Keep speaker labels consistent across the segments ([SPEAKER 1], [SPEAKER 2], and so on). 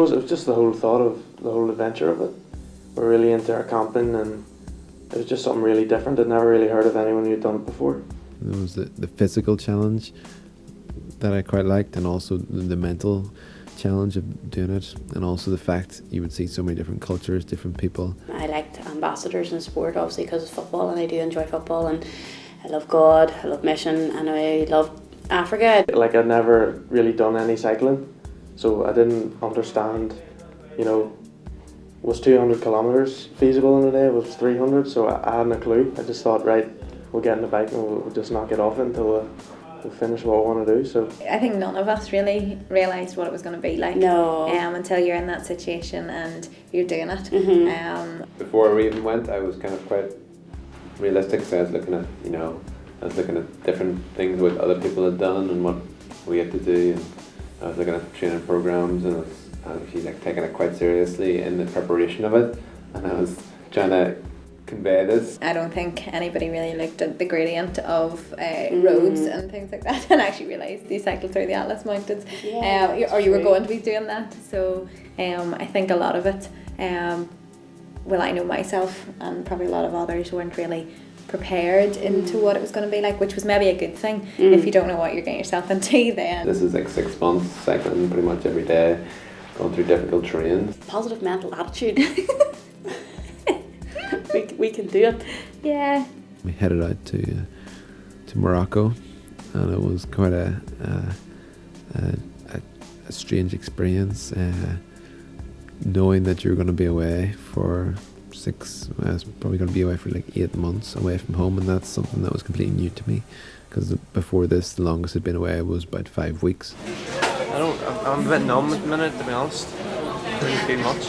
[SPEAKER 1] suppose it was just the whole thought of the whole adventure of it. We're really into our camping, and it was just something really different. I'd never really heard of anyone who'd done it before.
[SPEAKER 2] There was the physical challenge that I quite liked, and also the mental challenge of doing it, and also the fact you would see so many different cultures, different people.
[SPEAKER 3] I liked ambassadors in sport, obviously, because it's football, and I do enjoy football, and I love God, I love mission, and I love Africa.
[SPEAKER 1] Like, I'd never really done any cycling, so I didn't understand, was 200 kilometres feasible in a day? Was 300? So I hadn't a clue. I just thought, right, we'll get in the bike and we'll just not get off it until we'll finish what we want to do. So
[SPEAKER 4] I think none of us really realised what it was going to be like.
[SPEAKER 3] No.
[SPEAKER 4] Until you're in that situation and you're doing it.
[SPEAKER 3] Mm-hmm.
[SPEAKER 5] Before we even went, I was kind of quite realistic. So I was looking at different things what other people had done and what we had to do. And I was looking at training programs, and I was actually taking it quite seriously in the preparation of it. And I was trying to convey this.
[SPEAKER 4] I don't think anybody really looked at the gradient of roads and things like that and actually realised you cycled through the Atlas Mountains, or you were going to be doing that. So I think a lot of it, I know myself and probably a lot of others weren't really prepared into what it was going to be like, which was maybe a good thing. If you don't know what you're getting yourself into, then
[SPEAKER 5] this is like 6 months cycling pretty much every day, going through difficult terrain.
[SPEAKER 3] Positive mental attitude. we can do it.
[SPEAKER 4] Yeah.
[SPEAKER 2] We headed out to Morocco, and it was quite a strange experience, knowing that you're going to be away for probably going to be away for like 8 months away from home, and that's something that was completely new to me, because before this, the longest I'd been away was about 5 weeks.
[SPEAKER 1] I'm a bit numb at the minute, to be honest. I don't really feel much.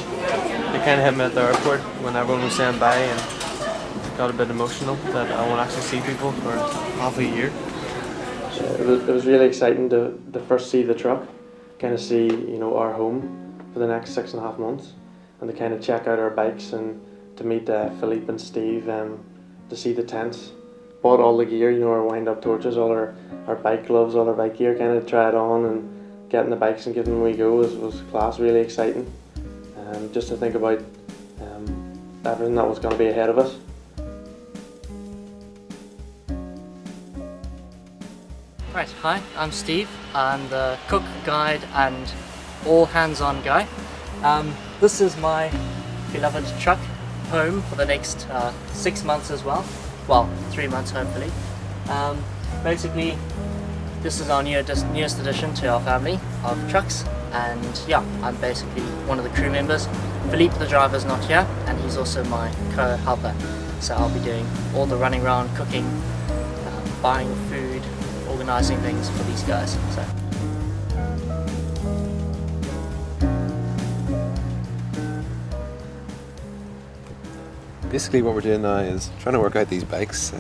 [SPEAKER 1] They kind of hit me at the airport when everyone was saying bye, and got a bit emotional that I won't actually see people for half a year. It was really exciting to first see the truck, kind of see our home for the next 6.5 months, and to kind of check out our bikes and to meet Philippe and Steve, to see the tents. Bought all the gear, our wind-up torches, all our bike gloves, all our bike gear, kind of try it on and getting the bikes and giving them a wee go was class, really exciting. Just to think about everything that was going to be ahead of us.
[SPEAKER 6] Right, hi, I'm Steve. I'm the cook, guide and all hands-on guy. This is my beloved truck home for the next 6 months as well. Well, 3 months hopefully. Basically, this is our newest addition to our family of trucks, and yeah, I'm basically one of the crew members. Philippe, the driver, is not here, and he's also my co-helper. So I'll be doing all the running around, cooking, buying food, organising things for these guys. So.
[SPEAKER 5] Basically what we're doing now is trying to work out these bikes.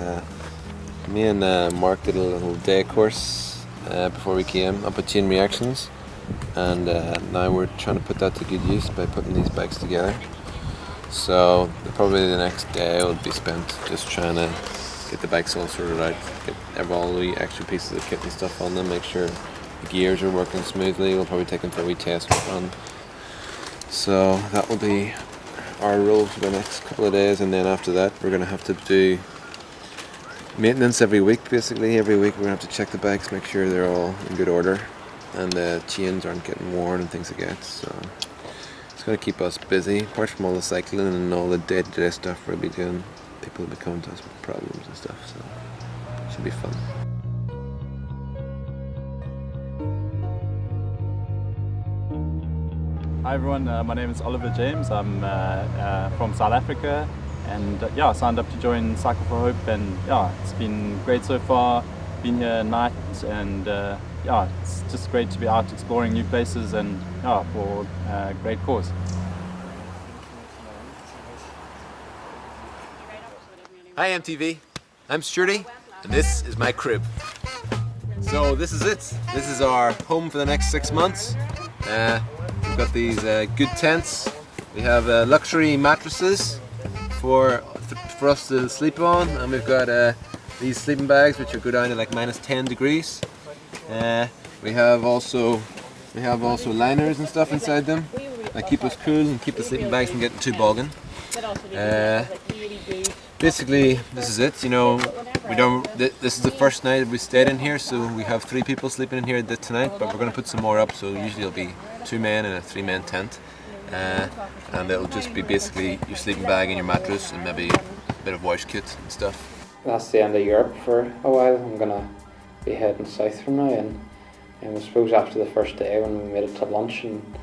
[SPEAKER 5] Me and Mark did a little day course before we came up at Chain Reactions, and now we're trying to put that to good use by putting these bikes together. So probably the next day will be spent just trying to get the bikes all sorted out, get all the extra pieces of kit and stuff on them, make sure the gears are working smoothly. We'll probably take them for a wee test run. So that will be our role for the next couple of days, and then after that we're going to have to do maintenance every week. Basically every week we're going to have to check the bikes, make sure they're all in good order and the chains aren't getting worn and things like that. So it's going to keep us busy, apart from all the cycling and all the day-to-day stuff we'll be doing. People will be coming to us with problems and stuff, so it should be fun.
[SPEAKER 7] Hi everyone, my name is Oliver James. I'm from South Africa, and I signed up to join Cycle for Hope, and it's been great so far. Been here at night, and it's just great to be out exploring new places, and for a great cause.
[SPEAKER 8] Hi MTV, I'm Sturdy, and this is my crib. So this is it. This is our home for the next 6 months. We've got these good tents. We have luxury mattresses for us to sleep on, and we've got these sleeping bags which will go down to like -10 degrees. We have also liners and stuff inside them. that keep us cool and keep the sleeping bags from getting too bogging. Basically, this is it. You know, we don't. This is the first night we stayed in here, so we have 3 people sleeping in here tonight. But we're going to put some more up. So usually it'll be 2 men in a 3-man tent, and it'll just be basically your sleeping bag and your mattress and maybe a bit of wash kit and stuff.
[SPEAKER 9] That's the end of Europe for a while. I'm gonna be heading south from now, and I suppose after the first day when we made it to lunch, and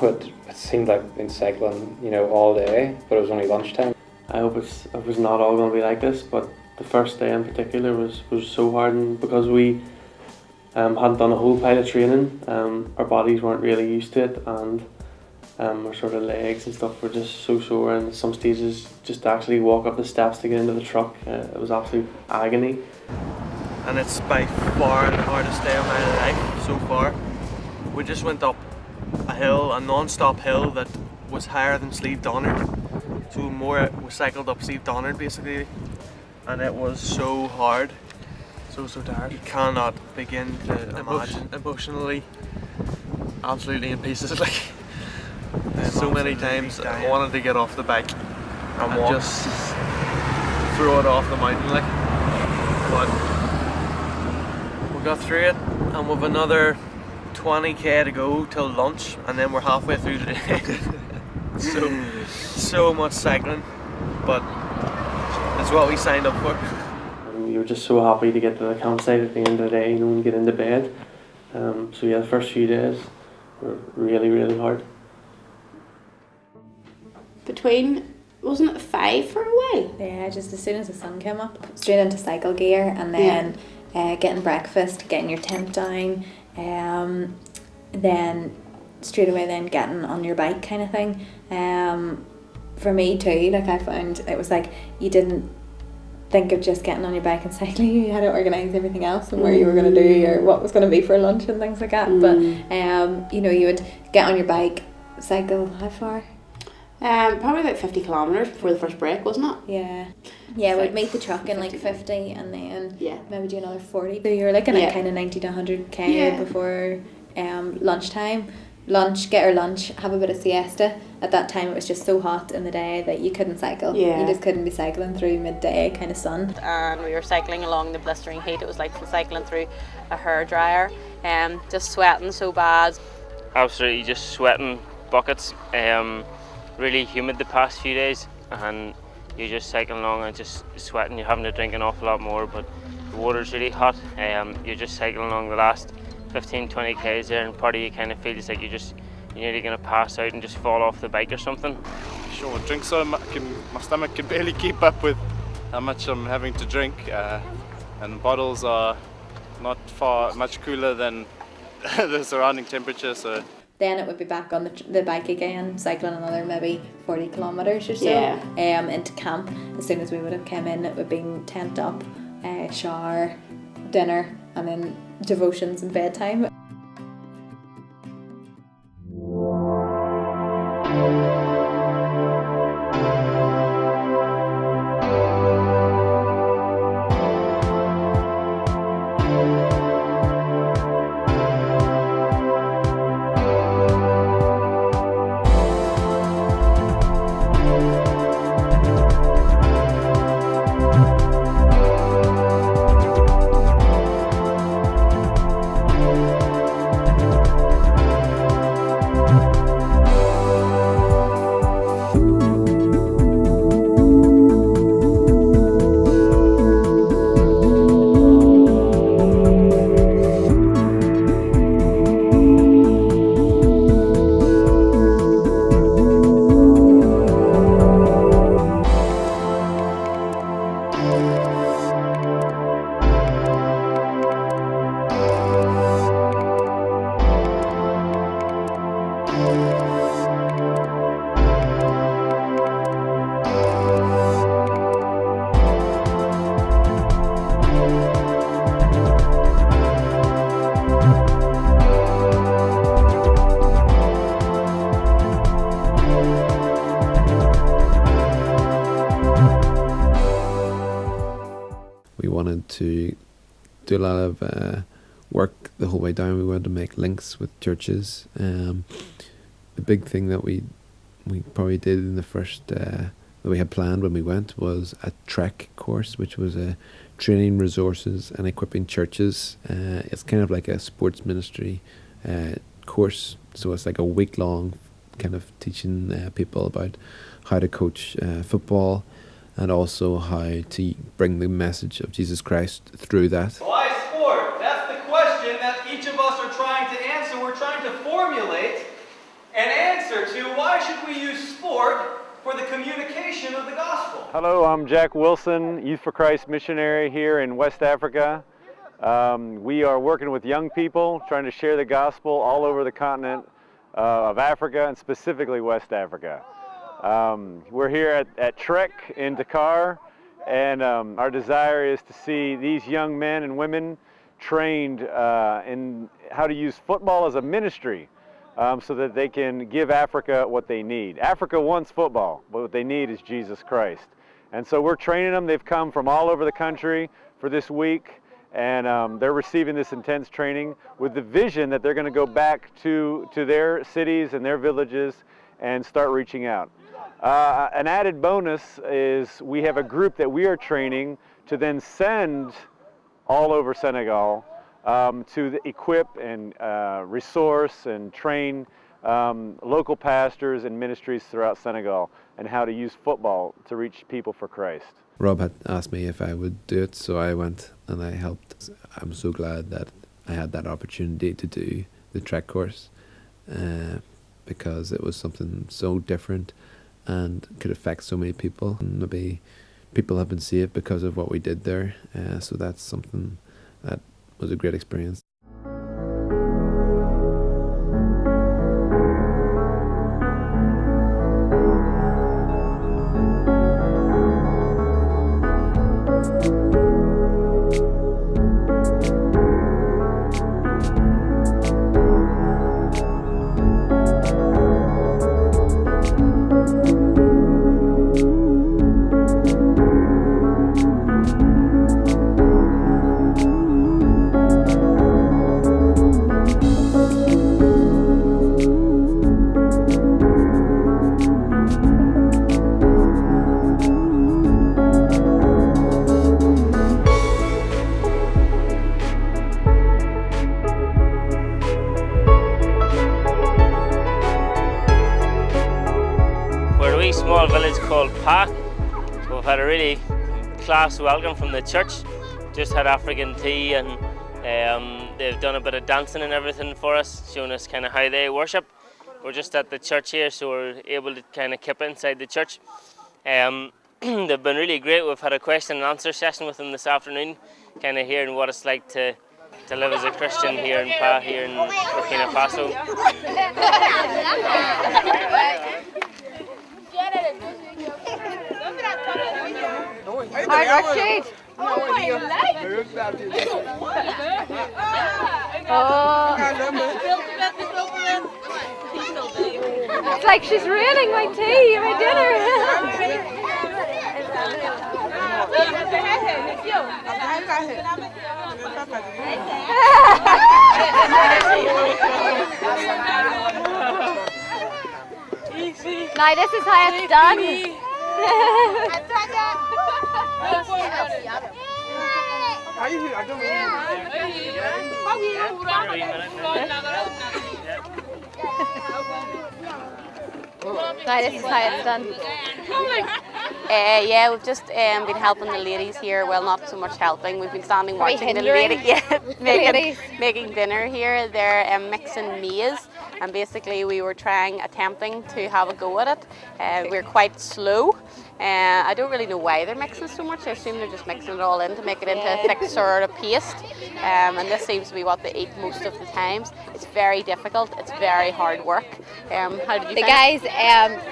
[SPEAKER 9] it seemed like we'd been cycling, you know, all day, but it was only lunchtime.
[SPEAKER 1] I hope it was not all going to be like this, but the first day in particular was so hard, and because we hadn't done a whole pile of training, our bodies weren't really used to it, and our sort of legs and stuff were just so sore, and some stages just to actually walk up the steps to get into the truck, it was absolute agony. And it's by far the hardest day of my life so far. We just went up a hill, a non-stop hill that was higher than Slieve Donard. So we cycled up Slieve Donard basically, and it was so hard, so tired. You cannot begin to imagine. Emotionally, absolutely in pieces. Like so many times I wanted to get off the bike and just throw it off the mountain, like. But we got through it, and we've another 20k to go till lunch, and then we're halfway through the day. so much cycling, but it's what we signed up for. And we were just so happy to get to the campsite at the end of the day, you know, and get into bed. So yeah, the first few days were really hard.
[SPEAKER 3] Wasn't it 5 for a while?
[SPEAKER 4] Yeah, just as soon as the sun came up, straight into cycle gear, and then getting breakfast, getting your tent down, then straight away then getting on your bike kind of thing. For me too, like I found it was like you didn't think of just getting on your bike and cycling, you had to organise everything else and where you were going to do or what was going to be for lunch and things like that. But you know, you would get on your bike, cycle how far?
[SPEAKER 3] Probably about 50 kilometres before the first break, wasn't it?
[SPEAKER 4] Yeah, we'd meet the truck in like 50 and then maybe do another 40. So you were looking at kind of 90 to 100k before lunchtime. Get our lunch, have a bit of siesta. At that time it was just so hot in the day that you couldn't cycle. You just couldn't be cycling through midday kind of sun.
[SPEAKER 10] And we were cycling along the blistering heat. It was like cycling through a hairdryer, and just sweating so bad.
[SPEAKER 11] Absolutely just sweating buckets. Really humid the past few days, and you're just cycling along and just sweating. You're having to drink an awful lot more, but the water's really hot. You're just cycling along the last 15-20 k's there, and part of you kind of feels like you're nearly going to pass out and just fall off the bike or something.
[SPEAKER 12] Sure, drink so much, my stomach can barely keep up with how much I'm having to drink, and the bottles are not much cooler than the surrounding temperature. So
[SPEAKER 4] then it would be back on the bike again, cycling another maybe 40 kilometres or so into camp. As soon as we would have come in, it would be tent up, shower, dinner, and then devotions and bedtime.
[SPEAKER 2] We wanted to do a lot of work the whole way down. We wanted to make links with churches, the big thing that we probably did in the first that we had planned when we went was a trek course, which was a training resources and equipping churches. It's kind of like a sports ministry course, so it's like a week-long kind of teaching people about how to coach football and also how to bring the message of Jesus Christ through that.
[SPEAKER 13] Why sport? That's the question that each of us are trying to answer. We're trying to formulate an answer to why should we use sport for the communication of the gospel.
[SPEAKER 14] Hello, I'm Jack Wilson, Youth for Christ missionary here in West Africa. We are working with young people, trying to share the gospel all over the continent of Africa and specifically West Africa. We're here at Trek in Dakar, and our desire is to see these young men and women trained in how to use football as a ministry. So that they can give Africa what they need. Africa wants football, but what they need is Jesus Christ. And so we're training them. They've come from all over the country for this week, and they're receiving this intense training with the vision that they're going to go back to their cities and their villages and start reaching out. An added bonus is we have a group that we are training to then send all over Senegal to equip and resource and train local pastors and ministries throughout Senegal and how to use football to reach people for Christ.
[SPEAKER 2] Rob had asked me if I would do it, so I went and I helped. I'm so glad that I had that opportunity to do the trek course because it was something so different and could affect so many people. And maybe people have been saved because of what we did there, so that's something that was a great experience.
[SPEAKER 11] Small village called Pa. So we've had a really class welcome from the church. Just had African tea, and they've done a bit of dancing and everything for us, showing us kind of how they worship. We're just at the church here, so we're able to kind of keep inside the church. They've been really great. We've had a question and answer session with them this afternoon, kind of hearing what it's like to live as a Christian here in Pa, here in Burkina Faso.
[SPEAKER 15] Hi, Rashid.
[SPEAKER 4] It's like she's ruining my tea, my dinner.
[SPEAKER 15] Now this is how it's done.
[SPEAKER 10] Now this is how it's done. Yeah, we've just been helping the ladies here. Well, not so much helping. We've been standing watching the ladies making dinner here. They're mixing maize, and basically we were attempting to have a go at it. We're quite slow. I don't really know why they're mixing so much. I assume they're just mixing it all in to make it into a thick sort of paste. And this seems to be what they eat most of the times. It's very difficult. It's very hard work. How did you
[SPEAKER 4] The
[SPEAKER 10] find
[SPEAKER 4] guys,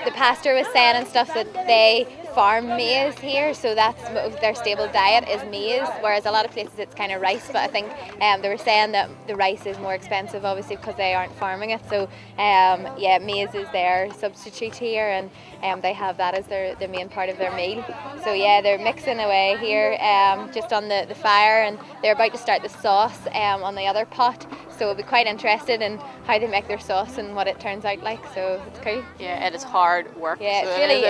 [SPEAKER 4] the pastor was saying and stuff that they farm maize here, so that's their stable diet is maize, whereas a lot of places it's kind of rice, but I think they were saying that the rice is more expensive obviously because they aren't farming it, so yeah, maize is their substitute here, and they have that as the main part of their meal. So yeah, they're mixing away here just on the fire, and they're about to start the sauce on the other pot,
[SPEAKER 15] so we'll be quite interested in how they make their sauce and what it turns out like, so it's cool.
[SPEAKER 10] Yeah, it is hard work.
[SPEAKER 15] Yeah,
[SPEAKER 10] so
[SPEAKER 15] it's really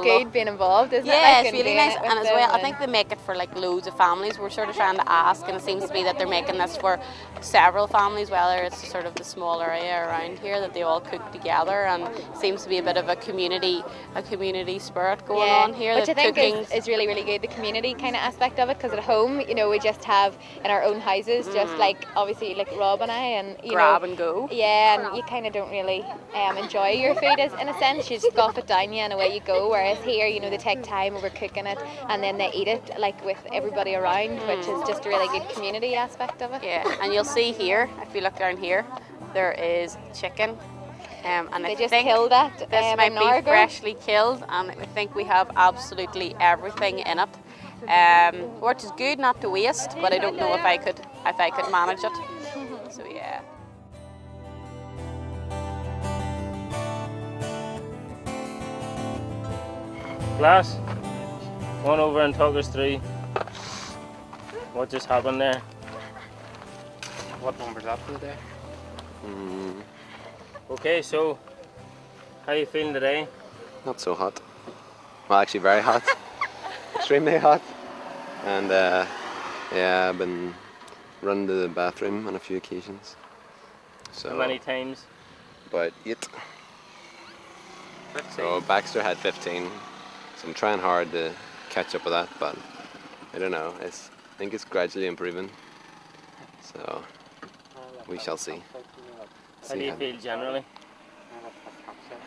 [SPEAKER 15] good being involved, isn't it?
[SPEAKER 10] Yeah,
[SPEAKER 15] Like,
[SPEAKER 10] it's
[SPEAKER 15] and
[SPEAKER 10] really
[SPEAKER 15] doing
[SPEAKER 10] nice,
[SPEAKER 15] it with
[SPEAKER 10] and as
[SPEAKER 15] them
[SPEAKER 10] well, I
[SPEAKER 15] and-
[SPEAKER 10] think they make it for like loads of families. We're sort of trying to ask, and it seems to be that they're making this for several families, whether it's sort of the small area around here that they all cook together, and seems to be a bit of a community spirit going on here.
[SPEAKER 15] Which I
[SPEAKER 10] that
[SPEAKER 15] think
[SPEAKER 10] cooking's-
[SPEAKER 15] is really, really good, the community kind of aspect of it, because at home, you know, we just have in our own houses, just like obviously like Rob and I, and you
[SPEAKER 10] Grab
[SPEAKER 15] know,
[SPEAKER 10] and go.
[SPEAKER 15] Yeah, and you kind of don't really enjoy your food as, in a sense. You just gulp it down you and away you go. Whereas here, you know, they take time over cooking it and then they eat it like with everybody around, which is just a really good community aspect of it.
[SPEAKER 10] Yeah, and you'll see here, if you look down here, there is chicken. And
[SPEAKER 15] They
[SPEAKER 10] I
[SPEAKER 15] just
[SPEAKER 10] think
[SPEAKER 15] killed that
[SPEAKER 10] this might
[SPEAKER 15] an hour
[SPEAKER 10] be
[SPEAKER 15] ago.
[SPEAKER 10] freshly killed, and I think we have absolutely everything in it, which is good not to waste. But I don't know if I could manage it. So yeah.
[SPEAKER 11] Glass, come on over and talk us through what just happened there.
[SPEAKER 9] What number's that for the day?
[SPEAKER 11] Okay, so how are you feeling today?
[SPEAKER 5] Not so hot. Well, actually very hot. Extremely hot. And yeah, I've been running to the bathroom on a few occasions. So
[SPEAKER 11] How many times?
[SPEAKER 5] About 8. So Baxter had 15. So I'm trying hard to catch up with that, but I don't know. I think it's gradually improving. So we shall see.
[SPEAKER 11] How do you feel generally?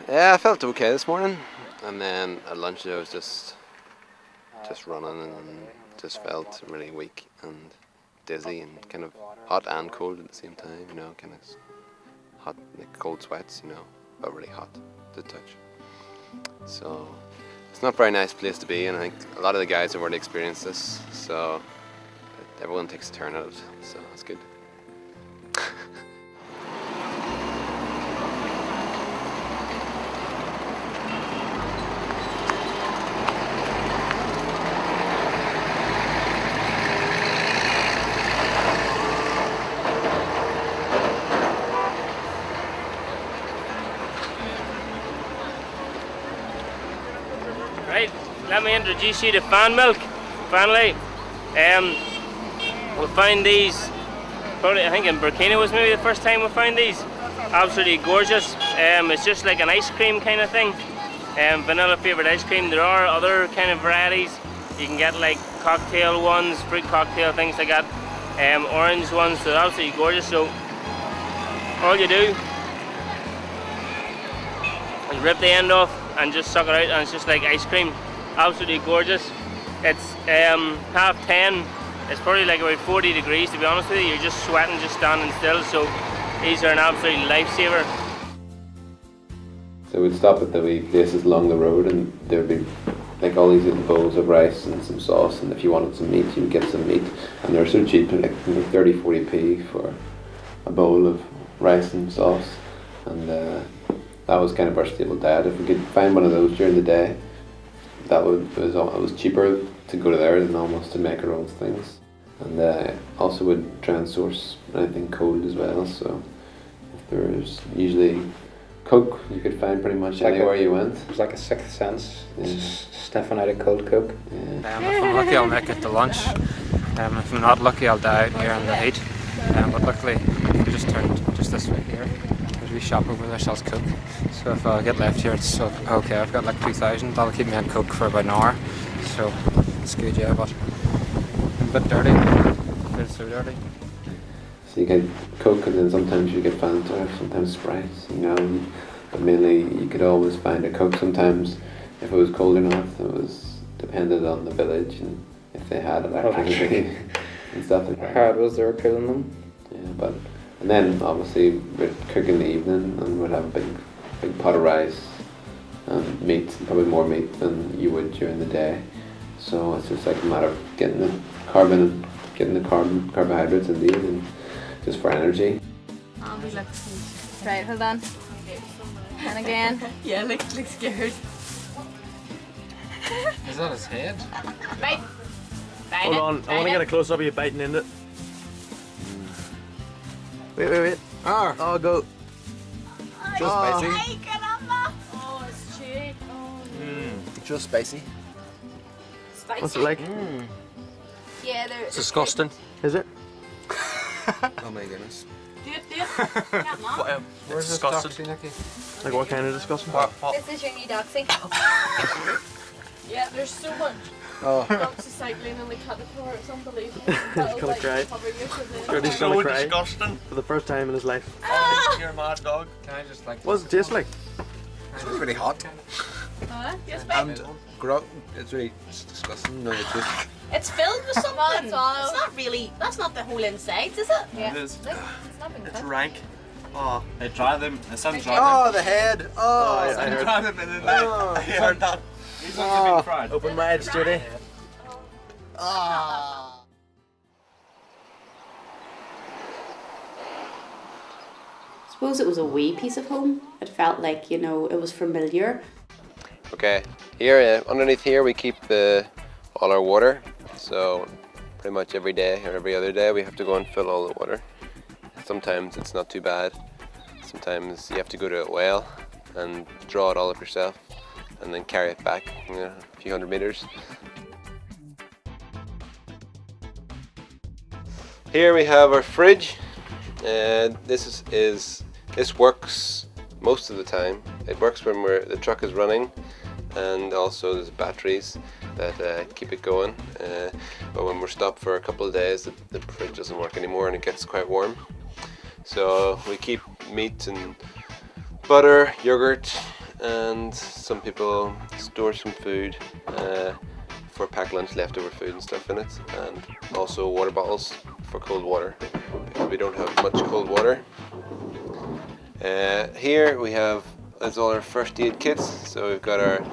[SPEAKER 5] Yeah, I felt okay this morning, and then at lunch I was just running and just felt really weak and dizzy and kind of hot and cold at the same time. You know, kind of hot, like cold sweats. You know, but really hot to touch. So it's not a very nice place to be, and I think a lot of the guys have already experienced this. So everyone takes a turn at it. So that's good.
[SPEAKER 11] Right, let me introduce you to Fan Milk family. We found these, probably I think in Burkina was maybe the first time we found these. Absolutely gorgeous. It's just like an ice cream kind of thing. Vanilla flavoured ice cream. There are other kind of varieties. You can get like cocktail ones, fruit cocktail, things like that. Orange ones, so they're absolutely gorgeous. So all you do is rip the end off and just suck it out, and it's just like ice cream. Absolutely gorgeous. It's 10:30. It's probably like about 40 degrees, to be honest with you. You're just sweating just standing still, so these are an absolute lifesaver.
[SPEAKER 2] So we'd stop at the wee places along the road, and there'd be like all these little bowls of rice and some sauce, and if you wanted some meat, you would get some meat. And they're so cheap, like 30-40p for a bowl of rice and sauce. And that was kind of our staple diet. If we could find one of those during the day, it was cheaper to go to there than almost to make our own things. And also would try and source anything cold as well. So if there's usually Coke, you could find pretty much anywhere you went.
[SPEAKER 9] It was like a sixth sense, sniffing out a cold Coke.
[SPEAKER 2] Yeah.
[SPEAKER 16] If I'm lucky, I'll make it to lunch. If I'm not lucky, I'll die out here in the heat. But luckily, we just turned just this way here. There's a wee shop over there sells Coke. So if I get left here, it's okay. I've got like 2,000. That'll keep me on Coke for about an hour. So it's good, yeah. But I'm a bit dirty. It feels so dirty.
[SPEAKER 2] So you get Coke, and then sometimes you get Fanta, sometimes Sprite, you know. But mainly you could always find a Coke. Sometimes if it was cold enough, it was dependent on the village and if they had electricity and stuff like that.
[SPEAKER 9] How it was they were cooling them.
[SPEAKER 2] Yeah, and then obviously we'd cook in the evening and we'd have a big pot of rice and meat, probably more meat than you would during the day. So it's just like a matter of getting the carbohydrates in the evening, just for energy.
[SPEAKER 15] I'll be looking. Right, hold on. And again.
[SPEAKER 10] Yeah, look scared.
[SPEAKER 16] Is that his head?
[SPEAKER 10] Right.
[SPEAKER 1] Hold on, I want to get a close up of you biting into it. Wait. Oh, go.
[SPEAKER 8] Just spicy.
[SPEAKER 17] Ay, caramba! Oh, it's chewy.
[SPEAKER 8] Just spicy.
[SPEAKER 17] Spicy.
[SPEAKER 1] What's it like?
[SPEAKER 17] Yeah, they're.
[SPEAKER 1] It's disgusting. Is it?
[SPEAKER 8] Oh my goodness.
[SPEAKER 17] Do it. Yeah, Mom.
[SPEAKER 1] Where's disgusting? Like what kind of disgusting?
[SPEAKER 15] This is your new doxy.
[SPEAKER 17] Yeah, there's so much.
[SPEAKER 8] Oh.
[SPEAKER 17] Doxycycline in the caterpillar. It's unbelievable.
[SPEAKER 1] He's
[SPEAKER 17] That'll,
[SPEAKER 1] gonna cry.
[SPEAKER 17] cover you for the-
[SPEAKER 1] Jordy's
[SPEAKER 6] So
[SPEAKER 1] gonna cry
[SPEAKER 6] disgusting.
[SPEAKER 1] for the first time in his life.
[SPEAKER 6] You're a mad dog.
[SPEAKER 16] Can I just like?
[SPEAKER 1] What does it taste like?
[SPEAKER 8] It's really hot.
[SPEAKER 17] Huh? Yes, babe.
[SPEAKER 8] And it's really disgusting. No, it's just.
[SPEAKER 17] It's filled with something. It's not really. That's not the whole insides, is it?
[SPEAKER 6] It is.
[SPEAKER 17] Look, it's not been
[SPEAKER 6] It's
[SPEAKER 17] cut.
[SPEAKER 6] rank. Oh, they try them. The son tried
[SPEAKER 8] Oh,
[SPEAKER 6] them.
[SPEAKER 8] the head. Oh,
[SPEAKER 1] yeah, I heard.
[SPEAKER 6] Try them and then I heard that. These ones have been fried.
[SPEAKER 1] Open my eyes, Jody.
[SPEAKER 3] I suppose it was a wee piece of home. It felt like, you know, it was familiar.
[SPEAKER 5] Okay, here underneath here we keep all our water. So pretty much every day or every other day we have to go and fill all the water. Sometimes it's not too bad. Sometimes you have to go to a well and draw it all up yourself and then carry it back, you know, a few hundred meters. Here we have our fridge, and this works most of the time. It works when the truck is running, and also there's batteries that keep it going. But when we're stopped for a couple of days, the fridge doesn't work anymore, and it gets quite warm. So we keep meat and butter, yogurt, and some people store some food for packed lunch, leftover food and stuff in it, and also water bottles for cold water. We don't have much cold water. Here we have all our first aid kits. So we've got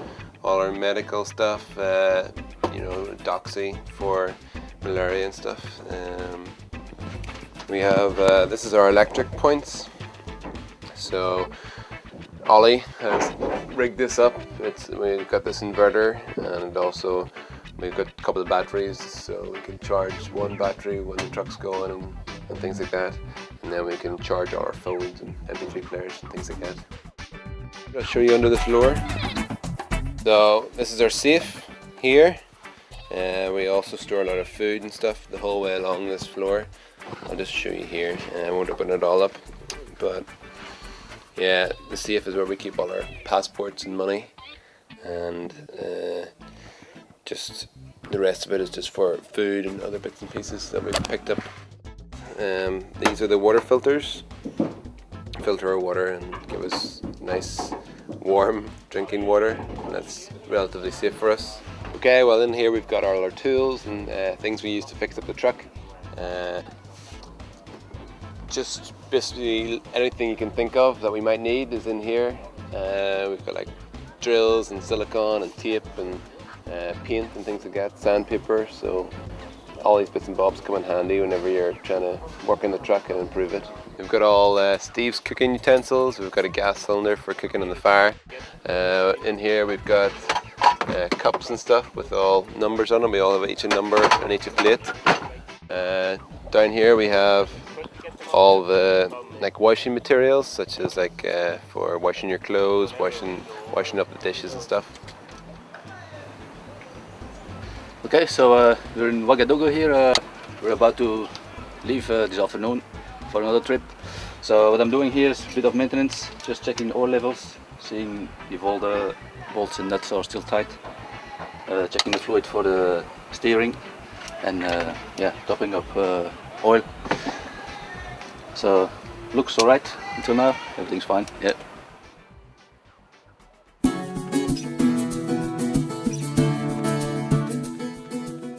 [SPEAKER 5] all our medical stuff, you know, doxy for malaria and stuff. We have this is our electric points. So Ollie has rigged this up. We've got this inverter, and also we've got a couple of batteries, so we can charge one battery when the truck's going and things like that. And then we can charge all our phones and MP3 players and things like that. I'll show you under the floor. So this is our safe here. We also store a lot of food and stuff the whole way along this floor. I'll just show you here. I won't open it all up, but yeah, the safe is where we keep all our passports and money, and just the rest of it is just for food and other bits and pieces that we've picked up. These are the water filters. Filter our water and give us nice, warm drinking water, and that's relatively safe for us. Okay, well in here we've got all our tools and things we use to fix up the truck. Just basically anything you can think of that we might need is in here. We've got like drills and silicone and tape and paint and things like that, sandpaper, so all these bits and bobs come in handy whenever you're trying to work on the truck and improve it. We've got all Steve's cooking utensils. We've got a gas cylinder for cooking on the fire. In here we've got cups and stuff with all numbers on them. We all have each a number on each a plate. Down here we have all the like washing materials, such as like for washing your clothes, washing up the dishes and stuff.
[SPEAKER 18] Okay, so we're in Ouagadougou here. We're about to leave this afternoon for another trip. So what I'm doing here is a bit of maintenance, just checking oil levels, seeing if all the bolts and nuts are still tight, checking the fluid for the steering, and yeah, topping up oil. So looks alright until now, everything's fine. Yeah.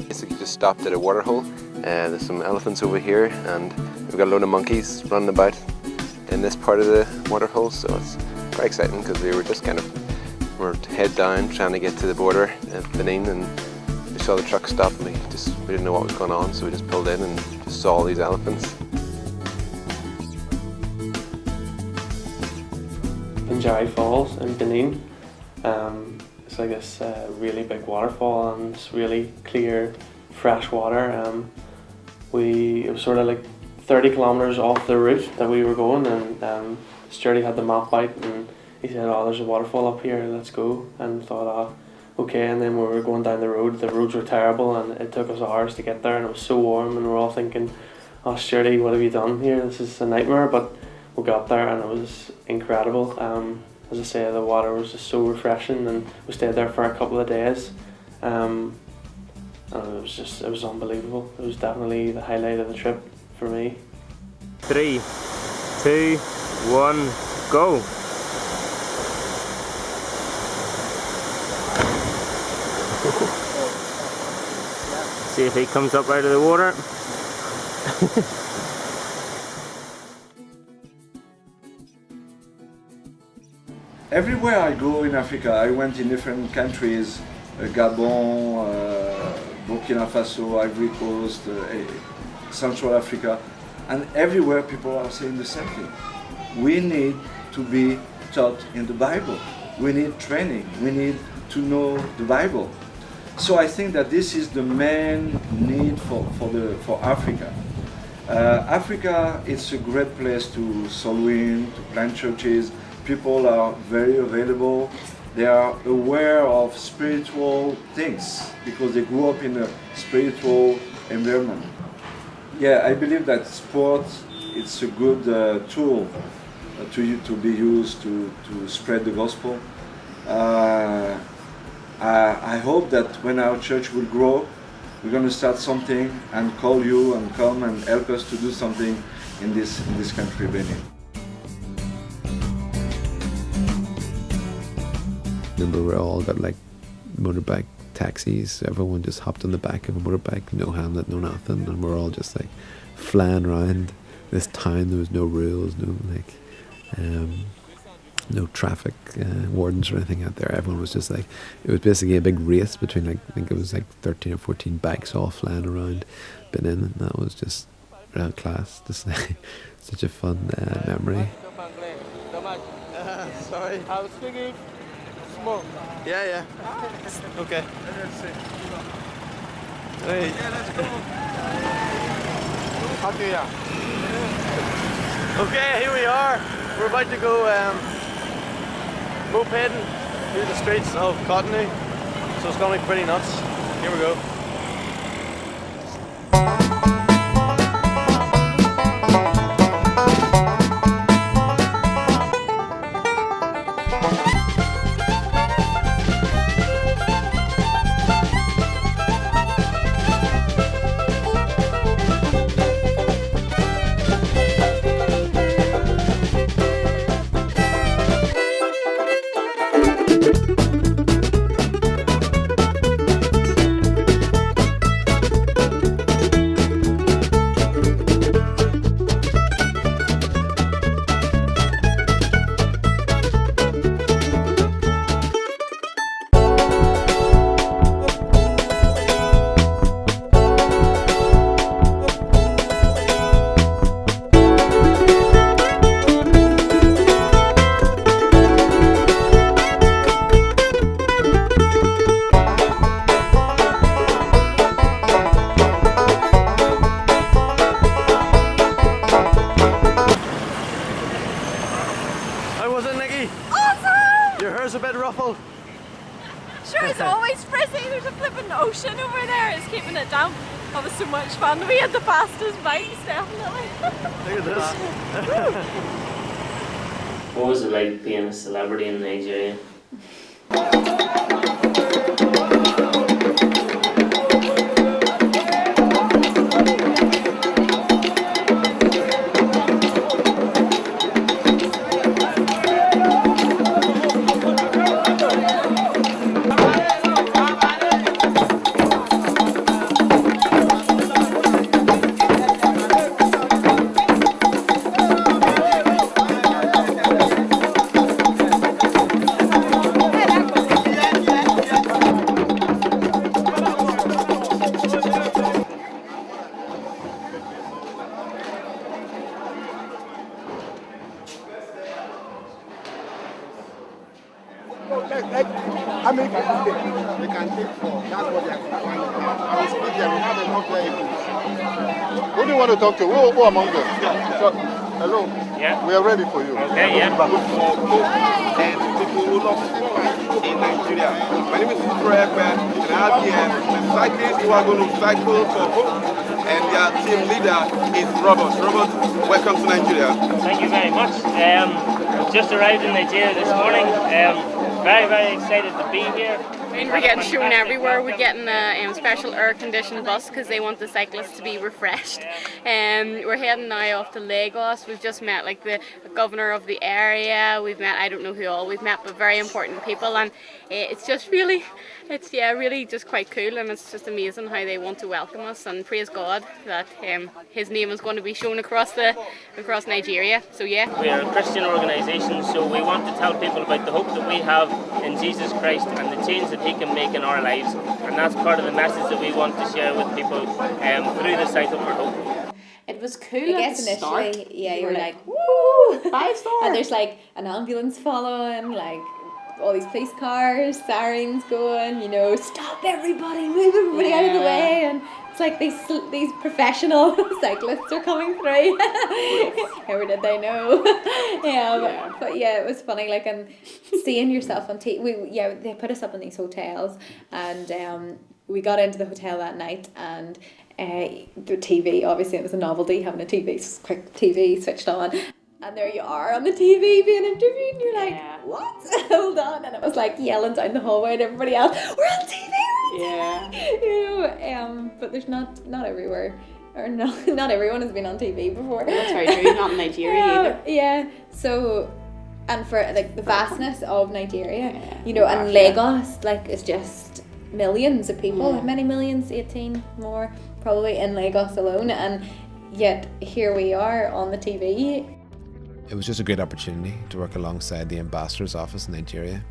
[SPEAKER 5] Basically just stopped at a water hole. There's some elephants over here, and we've got a load of monkeys running about in this part of the water hole, so it's quite exciting because we were just we're head down trying to get to the border of Benin, and we saw the truck stop and we didn't know what was going on, so we just pulled in and just saw all these elephants.
[SPEAKER 1] Njai Falls in Benin. It's like this really big waterfall, and it's really clear, fresh water. It was sort of like 30 kilometres off the route that we were going, and Sturdy had the map out, and he said, "Oh, there's a waterfall up here, let's go." And thought, "Oh, okay." And then we were going down the roads were terrible, and it took us hours to get there, and it was so warm, and we were all thinking, "Oh, Sturdy, what have you done here? This is a nightmare." But we got there, and it was incredible. As I say, the water was just so refreshing, and we stayed there for a couple of days. And it was unbelievable. It was definitely the highlight of the trip for me.
[SPEAKER 11] 3, 2, 1, go! See if he comes up out of the water.
[SPEAKER 19] Everywhere I go in Africa, I went in different countries, Gabon, Burkina Faso, Ivory Coast, Central Africa, and everywhere people are saying the same thing. We need to be taught in the Bible. We need training. We need to know the Bible. So I think that this is the main need for Africa. Africa is a great place to soul win, to plant churches. People are very available. They are aware of spiritual things because they grew up in a spiritual environment. Yeah, I believe that sport it's a good tool to be used to spread the gospel. I hope that when our church will grow, we're going to start something and call you and come and help us to do something in this country, Benin.
[SPEAKER 2] Remember, we all got like motorbike taxis. Everyone just hopped on the back of a motorbike, no helmet, no nothing, and we're all just like flying around this town. There was no rules, no traffic wardens or anything out there. Everyone was just like, it was basically a big race between like, I think it was like 13 or 14 bikes all flying around Benin, and that was just real class. Just such a fun memory.
[SPEAKER 13] Sorry. I was thinking smoke. Yeah. Okay. Hey. Yeah, let's go. Okay, here we are. We're about to go mopeding through the streets of Cotonou, so it's going to be pretty nuts. Here we go. Your hair's a bit ruffled.
[SPEAKER 20] Sure, it's always frizzy. There's a flipping ocean over there. It's keeping it damp. That was so much fun. We had the fastest bikes, definitely.
[SPEAKER 13] Look at this.
[SPEAKER 6] What was it like being a celebrity in Nigeria?
[SPEAKER 21] They can take 4. That's what they are. I will speak there. We have a Okay. Who do you want to talk to? Who among them? So, hello.
[SPEAKER 11] Yeah.
[SPEAKER 21] We are ready for you.
[SPEAKER 11] Okay, yeah.
[SPEAKER 22] And people who love sport in Nigeria. My name is Fred, and I have here the cyclists who are going to cycle for Hope, and their team leader is Robert. Robert, welcome to Nigeria.
[SPEAKER 11] Thank you very much. Just arrived in Nigeria this morning. Very, very excited to be here.
[SPEAKER 10] I mean, we're getting shown everywhere. We're getting a special air-conditioned bus because they want the cyclists to be refreshed. We're heading now off to Lagos. We've just met like the governor of the area. We've met, I don't know who all we've met, but very important people, and it's just really, really just quite cool, and it's just amazing how they want to welcome us, and praise God that his name is going to be shown across Nigeria. So yeah.
[SPEAKER 11] We are a Christian organisation, so we want to tell people about the hope that we have in Jesus Christ and the change that He can make in our lives, and that's part of the message that we want to share with people through the Cycle for Hope.
[SPEAKER 3] It was cool.
[SPEAKER 4] I guess
[SPEAKER 3] at the start.
[SPEAKER 4] initially, yeah, you're like,
[SPEAKER 3] woo, 5-star.
[SPEAKER 4] And there's like an ambulance following, like all these police cars, sirens going, you know, stop everybody, move everybody out of the way, and it's like these professional cyclists are coming through. How did they know? But yeah, it was funny, like, and seeing yourself on TV. They put us up in these hotels, and we got into the hotel that night, and the TV, obviously it was a novelty having a TV, quick TV switched on. And there you are on the TV being interviewed, and you're like, what? Hold on. And it was like yelling down the hallway to everybody else, we're on TV, but there's not everywhere, or not everyone has been on TV before.
[SPEAKER 3] That's very true, not in Nigeria either.
[SPEAKER 4] Yeah, so, and for like the vastness of Nigeria, you know, and Lagos, like, it's just millions of people, how many millions? 18 more probably in Lagos alone, and yet here we are on the TV.
[SPEAKER 2] It was just a great opportunity to work alongside the ambassador's office in Nigeria,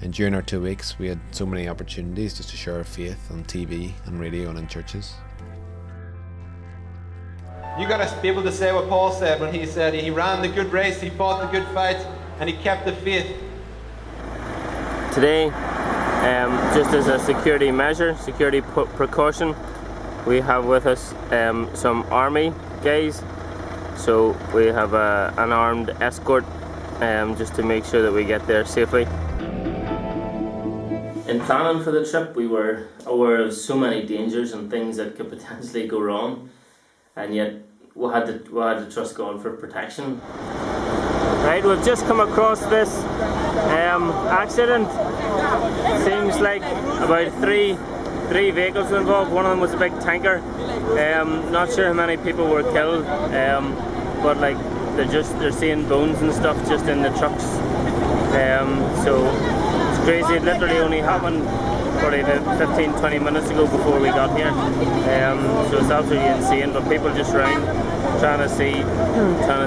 [SPEAKER 2] and during our 2 weeks we had so many opportunities just to share our faith on TV, on radio and in churches.
[SPEAKER 23] You got to be able to say what Paul said when he said he ran the good race, he fought the good fight, and he kept the faith.
[SPEAKER 11] Today, just as a security measure, security precaution, we have with us some army guys. So we have an armed escort just to make sure that we get there safely. In planning for the trip, we were aware of so many dangers and things that could potentially go wrong, and yet we had to trust God for protection. Right, we've just come across this accident. Seems like about three vehicles involved. One of them was a big tanker. Not sure how many people were killed, but like they're seeing bones and stuff just in the trucks. So it's crazy. It literally only happened probably about 15-20 minutes ago before we got here. So it's absolutely insane. But people just around trying to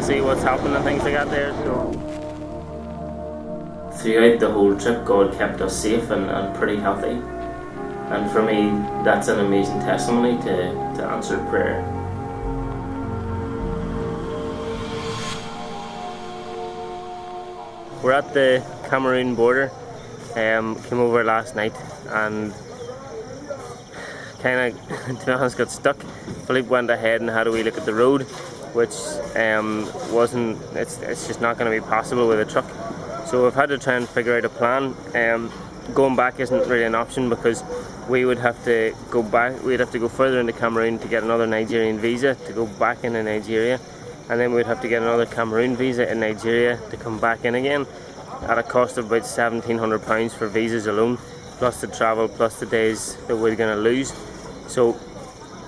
[SPEAKER 11] see what's happening and things like that there. So throughout the whole trip, God kept us safe and pretty healthy. And for me, that's an amazing testimony to answered prayer. We're at the Cameroon border. Came over last night and kind of, to be honest, got stuck. Philippe went ahead and had a wee look at the road, which it's just not going to be possible with a truck. So we've had to try and figure out a plan. Going back isn't really an option because we would have to go back. We'd have to go further into Cameroon to get another Nigerian visa to go back into Nigeria, and then we'd have to get another Cameroon visa in Nigeria to come back in again, at a cost of about £1,700 for visas alone, plus the travel, plus the days that we're going to lose. So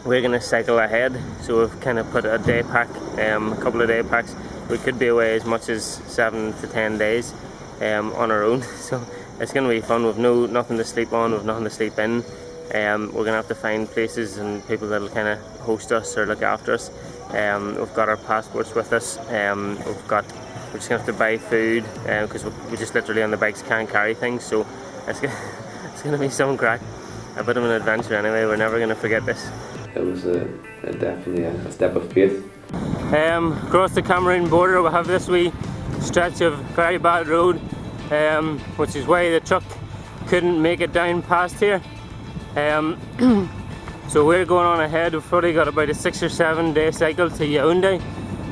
[SPEAKER 11] we're going to cycle ahead. So we've kind of put a day pack, a couple of day packs. We could be away as much as 7 to 10 days on our own. So it's going to be fun. We've nothing to sleep on, we've nothing to sleep in. We're going to have to find places and people that'll kind of host us or look after us. We've got our passports with us. We're just going to have to buy food because we just literally on the bikes can't carry things. So it's going to be some crack. A bit of an adventure anyway. We're never going to forget this.
[SPEAKER 5] It was definitely a step of faith.
[SPEAKER 11] Across the Cameroon border, we have this wee stretch of very bad road, which is why the truck couldn't make it down past here. So we're going on ahead. We've probably got about a 6 or 7 day cycle to Yaoundé.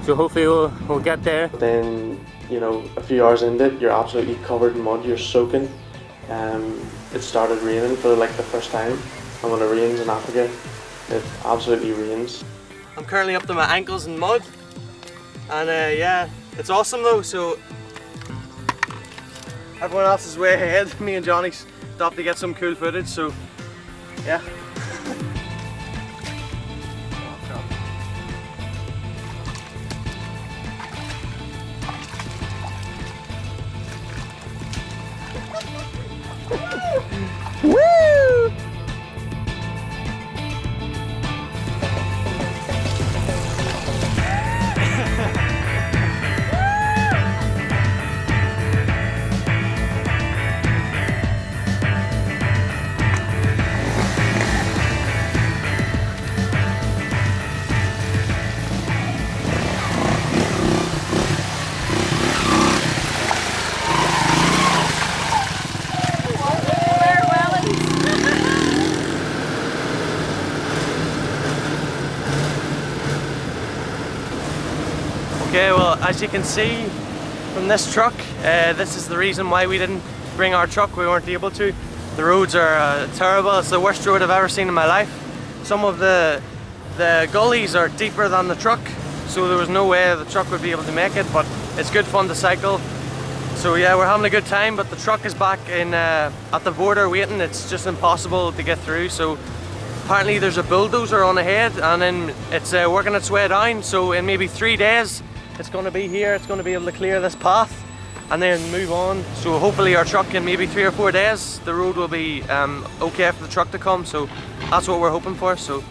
[SPEAKER 11] So hopefully we'll get there.
[SPEAKER 1] Then, you know, a few hours into it, you're absolutely covered in mud, you're soaking. It started raining for like the first time, and when it rains in Africa, it absolutely rains. I'm currently up to my ankles in mud, and yeah, it's awesome though. So everyone else is way ahead. Me and Johnny stopped to get some cool footage, so yeah. Woo! Okay, well, as you can see from this truck, this is the reason why we didn't bring our truck. We weren't able to. The roads are terrible. It's the worst road I've ever seen in my life. Some of the gullies are deeper than the truck, so there was no way the truck would be able to make it, but it's good fun to cycle. So yeah, we're having a good time, but the truck is back in at the border waiting. It's just impossible to get through. So apparently there's a bulldozer on ahead, and then it's working its way down. So in maybe 3 days, it's going to be here. It's going to be able to clear this path and then move on. So hopefully our truck in maybe 3 or 4 days, the road will be okay for the truck to come. So that's what we're hoping for. So.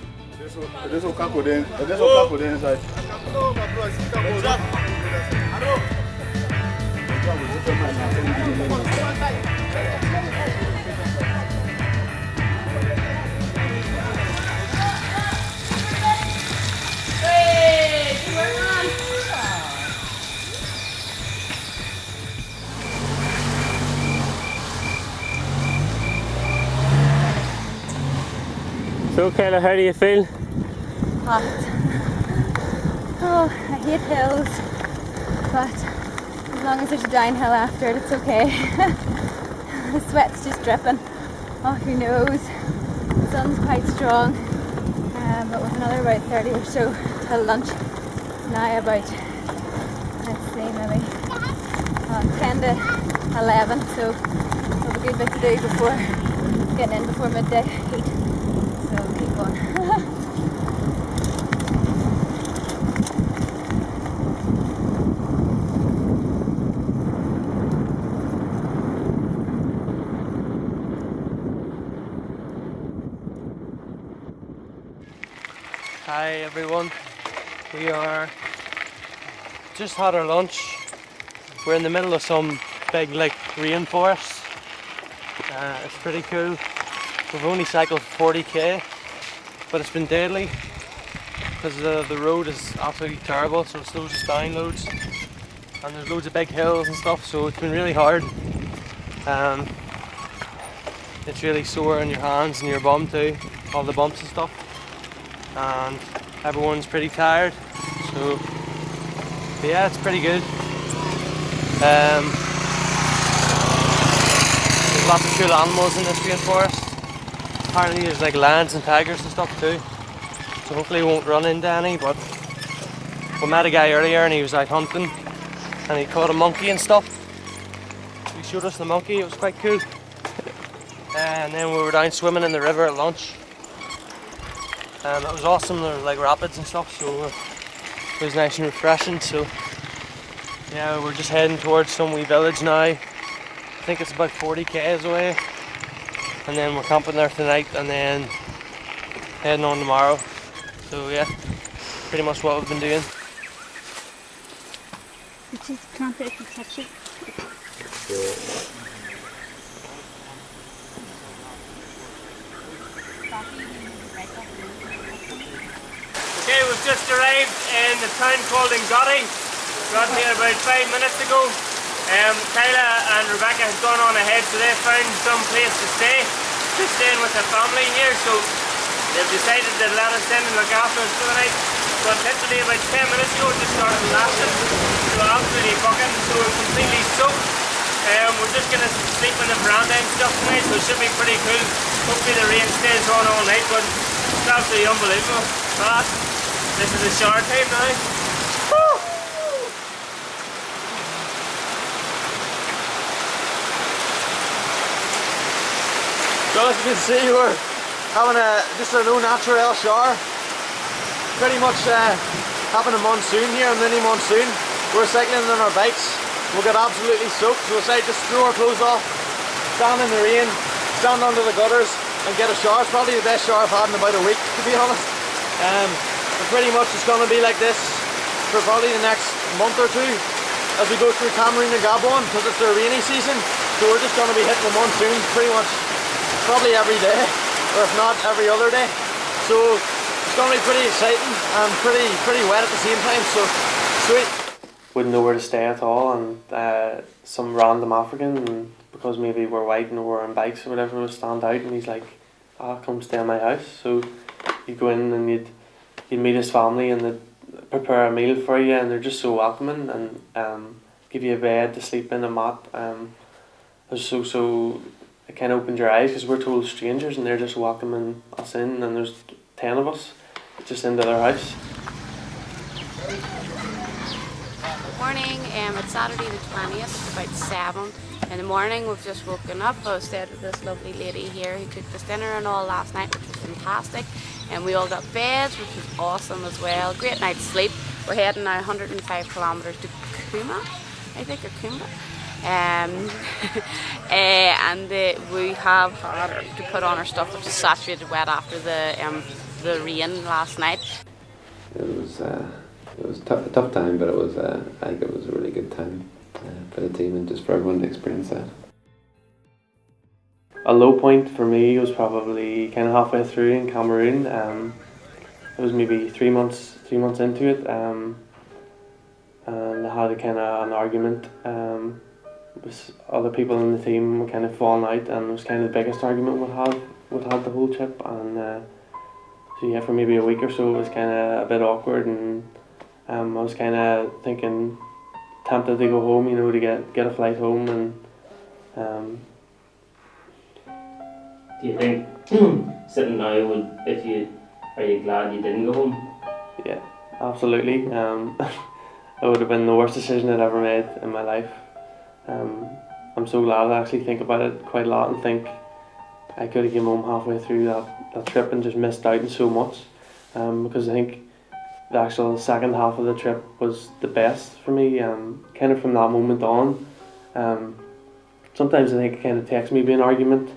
[SPEAKER 11] So Kayla, how do you feel?
[SPEAKER 4] Hot. Oh, I hate hills, but as long as there's a downhill after it, it's okay. The sweat's just dripping off your nose. The sun's quite strong, but with another about 30 or so till lunch. Now about, let's see, maybe 10 to 11, so we'll have a good bit to do before getting in before midday heat. So keep going.
[SPEAKER 1] Hi everyone, we are just had our lunch. We're in the middle of some big like rainforest. It's pretty cool. We've only cycled 40k, but it's been deadly because the road is absolutely terrible, so it slows us down loads, and there's loads of big hills and stuff, so it's been really hard. It's really sore on your hands and your bum too, all the bumps and stuff, and everyone's pretty tired, so yeah, it's pretty good. There's lots of cool animals in this rainforest. Apparently there's like lions and tigers and stuff too, so hopefully we won't run into any, but we met a guy earlier and he was out hunting and he caught a monkey and stuff. He showed us the monkey, it was quite cool. And then we were down swimming in the river at lunch. It was awesome, there were like rapids and stuff, so it was nice and refreshing. So yeah, we're just heading towards some wee village now. I think it's about 40 k's away. And then we're camping there tonight and then heading on tomorrow. So yeah, pretty much what we've been doing.
[SPEAKER 7] Which is can't if you touch it.
[SPEAKER 11] Okay, we've just arrived in the town called Ngoti. Got here about 5 minutes ago. Kyla and Rebecca had gone on ahead, so they found some place to stay. They're staying with their family here, so they've decided to let us in and look after us for the night. But literally about 10 minutes ago, it just started lashing. So absolutely bucking, so we're completely soaked. We're just going to sleep in the veranda and stuff tonight, so it should be pretty cool. Hopefully the rain stays on all night, but it's absolutely unbelievable. But this is the shower time now. Woo!
[SPEAKER 1] So as you can see, we're having just an au naturel shower. Pretty much having a monsoon here, a mini monsoon. We're cycling on our bikes. We'll get absolutely soaked, so we'll just throw our clothes off, stand in the rain, stand under the gutters and get a shower. It's probably the best shower I've had in about a week, to be honest. But pretty much it's going to be like this for probably the next month or two as we go through Cameroon and Gabon, because it's their rainy season. So we're just going to be hitting the monsoon pretty much probably every day, or if not every other day. So it's going to be pretty exciting and pretty wet at the same time, so sweet. Wouldn't know where to stay at all, and some random African, and because maybe we're white and we're on bikes or whatever, would stand out, and he's like, "I'll come stay in my house." So you go in and you'd meet his family and they'd prepare a meal for you, and they're just so welcoming, and give you a bed to sleep in, a mat. It kind of opened your eyes, because we're total strangers and they're just welcoming us in, and there's 10 of us just into their house.
[SPEAKER 10] Good morning, it's Saturday the 20th, it's about 7 in the morning. We've just woken up. I stayed with this lovely lady here who cooked us dinner and all last night, which was fantastic, and we all got beds, which was awesome as well. Great night's sleep. We're heading now 105 kilometres to Kuma, I think, or Kumba. And we have had to put on our stuff, which is saturated wet after the rain last night.
[SPEAKER 2] It was a tough time, but I think it was a really good time for the team and just for everyone to experience that.
[SPEAKER 1] A low point for me was probably kind of halfway through in Cameroon. It was maybe 3 months into it, and I had an argument with other people in the team, kind of falling out, and it was kind of the biggest argument we'd had the whole trip. And so yeah, for maybe a week or so, it was kind of a bit awkward, and I was kind of tempted to go home, to get a flight home, and.
[SPEAKER 11] Do you think sitting now are you glad you didn't go home?
[SPEAKER 1] Yeah, absolutely. It would have been the worst decision I'd ever made in my life. I'm so glad I actually think about it quite a lot and think I could have came home halfway through that trip and just missed out on so much. Because I think the actual second half of the trip was the best for me. Kind of from that moment on. Sometimes I think it kind of takes maybe an argument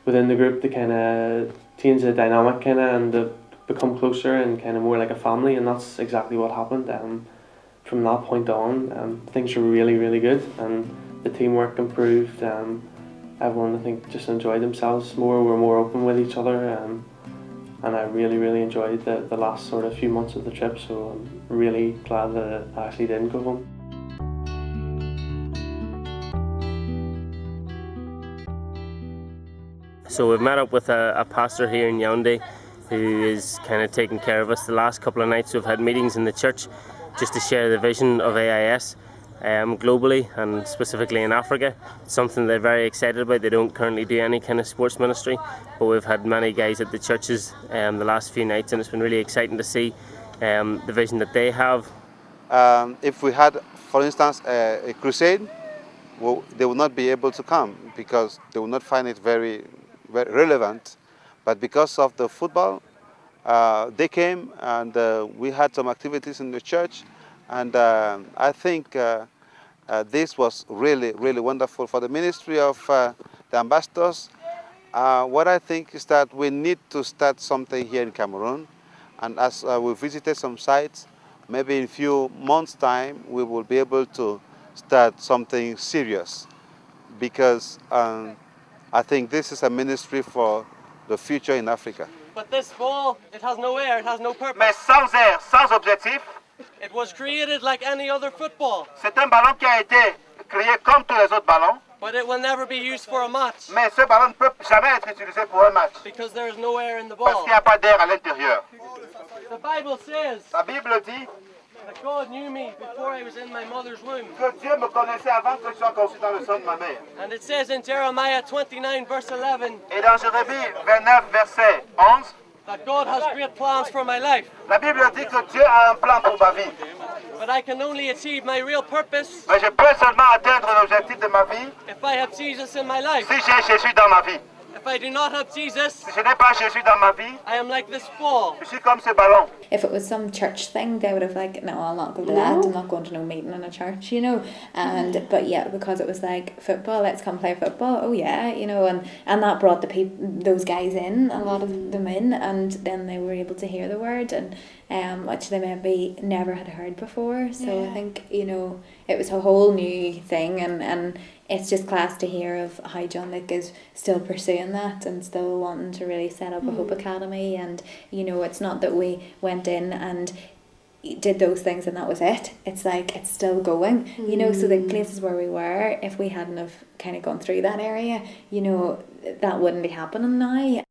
[SPEAKER 1] within the group to kind of change the dynamic and to become closer and kind of more like a family, and that's exactly what happened. From that point on, things were really, really good, and the teamwork improved. Everyone, I think, just enjoyed themselves more. We're more open with each other, and I really, really enjoyed the last sort of few months of the trip, so I'm really glad that I actually didn't go home.
[SPEAKER 11] So we've met up with a pastor here in Yaoundé who is kind of taking care of us. The last couple of nights we've had meetings in the church just to share the vision of AIS globally and specifically in Africa. It's something they're very excited about. They don't currently do any kind of sports ministry, but we've had many guys at the churches the last few nights, and it's been really exciting to see the vision that they have.
[SPEAKER 9] If we had, for instance, a crusade, well, they would not be able to come because they would not find it very relevant, but because of the football, they came, and we had some activities in the church, and I think this was really, really wonderful for the ministry of the ambassadors. What I think is that we need to start something here in Cameroon, and as we visited some sites, maybe in a few months' time we will be able to start something serious, because I think this is a ministry for the future in Africa.
[SPEAKER 12] But this ball, it has no air, it has no purpose.
[SPEAKER 14] Mais sans air, sans objectif.
[SPEAKER 12] It was created like any other football.
[SPEAKER 14] C'est un ballon qui a été créé comme tous les autres ballons.
[SPEAKER 12] But it will never be used for a match.
[SPEAKER 14] Mais ce ballon ne peut jamais être utilisé pour un match.
[SPEAKER 12] Because there is no air in the
[SPEAKER 14] Parce
[SPEAKER 12] ball.
[SPEAKER 14] qu'il n'y a pas d'air à l'intérieur.
[SPEAKER 12] The Bible says
[SPEAKER 14] La Bible dit
[SPEAKER 12] that God knew me before I was in my mother's womb.
[SPEAKER 14] que Dieu me connaissait avant que je sois conçu dans le sein de ma mère.
[SPEAKER 12] And it says in Jeremiah 29 verse 11
[SPEAKER 14] Et dans Jérémie 29 verset 11,
[SPEAKER 12] that God has great plans for my life.
[SPEAKER 14] la Bible dit que Dieu a un plan pour ma vie.
[SPEAKER 12] But I can only achieve my real purpose
[SPEAKER 14] Mais je peux seulement atteindre l'objectif de ma vie
[SPEAKER 12] if I have Jesus in my life.
[SPEAKER 14] si j'ai Jésus dans ma vie.
[SPEAKER 12] If I do not have Jesus,
[SPEAKER 14] Si je n'ai pas Jésus dans ma vie,
[SPEAKER 12] I am like this ball.
[SPEAKER 14] je suis comme ce ballon.
[SPEAKER 4] If it was some church thing, they would have like, no, I'll not go to that. I'm not going to no meeting in a church, you know. And but yeah, because it was like football, let's come play football. Oh yeah, you know, and that brought those guys in, a lot of them in, and then they were able to hear the word, and which they maybe never had heard before. So I think, you know, it was a whole new thing, and it's just class to hear of how John Luke is still pursuing that and still wanting to really set up a Hope Academy. And you know, it's not that we went in and did those things and that was it. It's like it's still going, you know. So the places where we were, if we hadn't have kind of gone through that area, you know, that wouldn't be happening now.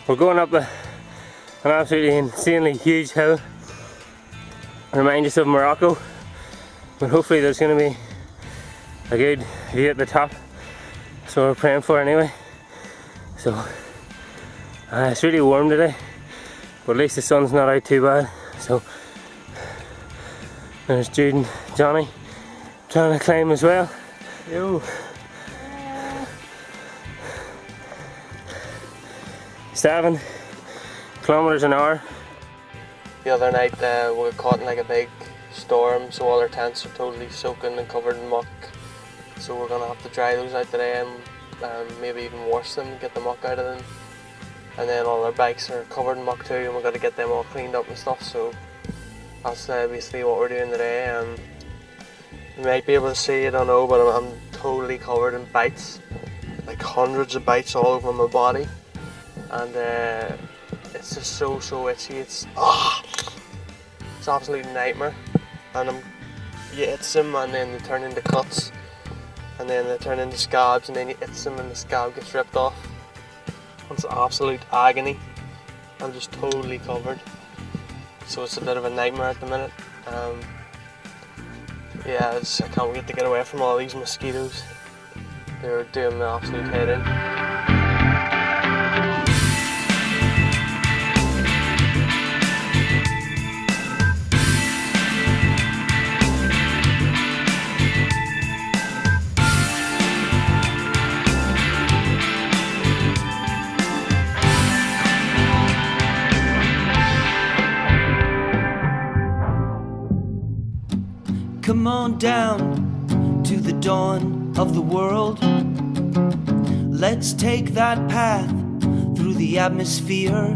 [SPEAKER 11] We're going up an absolutely insanely huge hill. Remind us of Morocco, but hopefully there's going to be a good view at the top. That's what we're praying for anyway. So it's really warm today, but at least the sun's not out too bad. So there's Jude and Johnny trying to climb as well. Yo. 7 kilometers an hour.
[SPEAKER 1] The other night we were caught in like a big storm, so all our tents are totally soaking and covered in muck. So we're gonna have to dry those out today and maybe even wash them, get the muck out of them. And then all our bikes are covered in muck too, and we've got to get them all cleaned up and stuff. So that's basically what we're doing today. You might be able to see, I don't know, but I'm totally covered in bites, like hundreds of bites all over my body. And it's just so itchy. It's absolute nightmare. And you itch them and then they turn into cuts, and then they turn into scabs, and then you itch them and the scab gets ripped off. It's absolute agony. I'm just totally covered, so it's a bit of a nightmare at the minute. Yeah, I can't wait to get away from all these mosquitoes. They're doing my absolute head in.
[SPEAKER 15] Come on down to the dawn of the world. Let's take that path through the atmosphere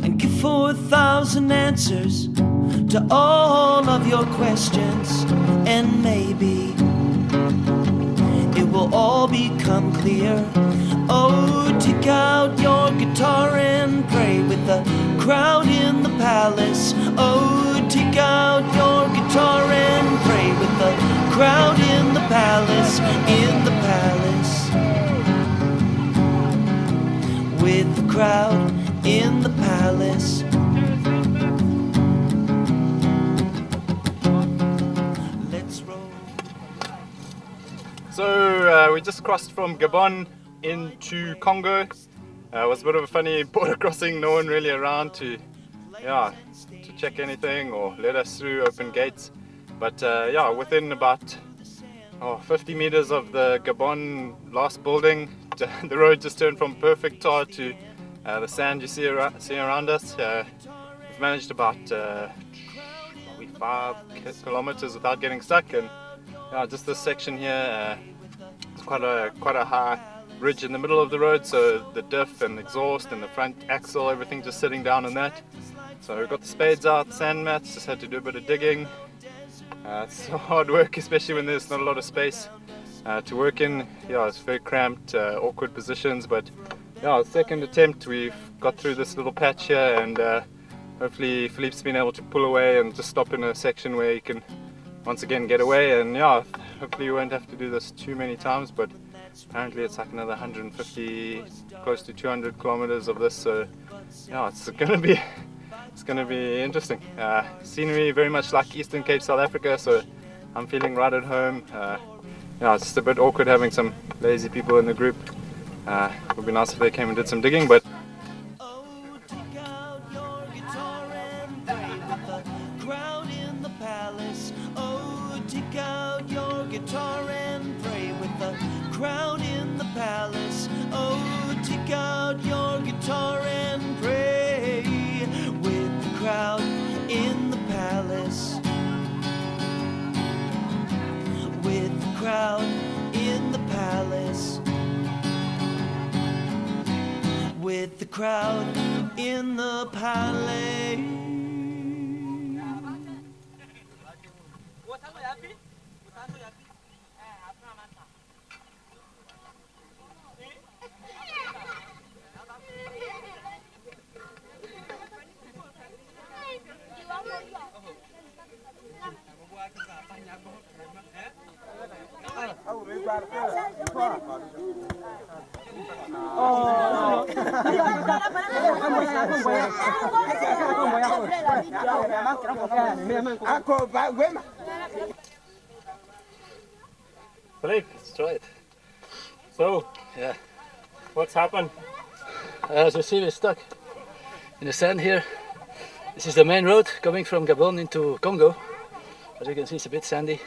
[SPEAKER 15] and give 4,000 answers to all of your questions, and maybe it will all become clear. Oh, take out your guitar and pray with the crowd in the palace. Oh, take out your guitar and pray with the crowd in the palace, in the palace. With the crowd in the palace. Let's roll.
[SPEAKER 16] So we just crossed from Gabon into Congo. It was a bit of a funny border crossing, no one really around to check anything or let us through, open gates. But yeah, within about 50 meters of the Gabon last building, the road just turned from perfect tar to the sand you see around us. We've managed about 5 kilometers without getting stuck. And yeah, just this section here, it's quite a high ridge in the middle of the road, so the diff and exhaust and the front axle, everything just sitting down on that. So we've got the spades out, sand mats, just had to do a bit of digging. It's hard work, especially when there's not a lot of space to work in. Yeah, it's very cramped, awkward positions, but yeah, second attempt we've got through this little patch here, and hopefully Philippe's been able to pull away and just stop in a section where he can once again get away. And yeah, hopefully you won't have to do this too many times, but apparently it's like another 150, close to 200 kilometers of this, so yeah, it's gonna be interesting. Scenery very much like Eastern Cape, South Africa, so I'm feeling right at home. Yeah, it's just a bit awkward having some lazy people in the group. It would be nice if they came and did some digging, but
[SPEAKER 15] Crowd in the palace. Oh, take out your guitar and pray with the crowd in the palace. Oh, take out your guitar and pray with the crowd in the palace. With the crowd in the palace. With the crowd in the palace.
[SPEAKER 8] Philippe, let's try it. So, yeah, what's happened? As you see, we're stuck in the sand here. This is the main road coming from Gabon into Congo. As you can see, it's a bit sandy.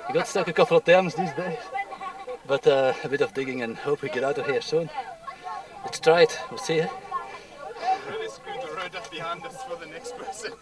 [SPEAKER 8] We got stuck a couple of times these days, but a bit of digging and hope we get out of here soon. Let's try it, we'll see.
[SPEAKER 16] really screwed the road up behind us for the next person.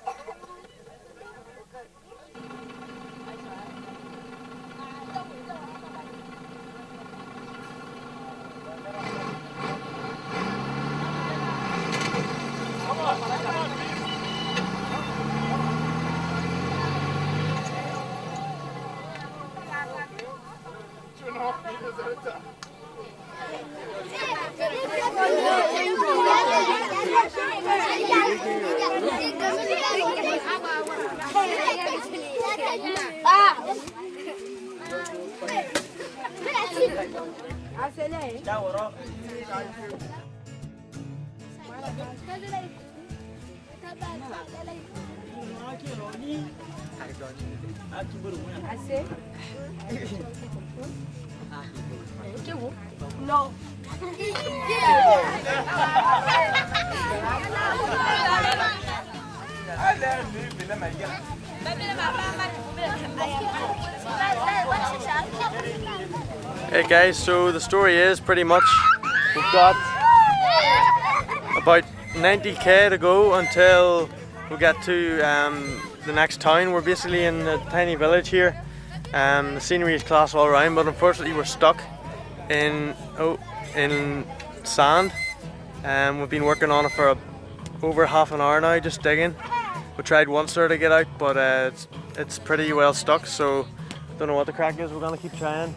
[SPEAKER 20] No.
[SPEAKER 1] Hey guys, so the story is pretty much we've got about 90k to go until we get to the next town. We're basically in a tiny village here. The scenery is class all around, but unfortunately we're stuck in sand. We've been working on it for over half an hour now, just digging. We tried once there to get out, but it's pretty well stuck, so don't know what the crack is. We're gonna keep trying.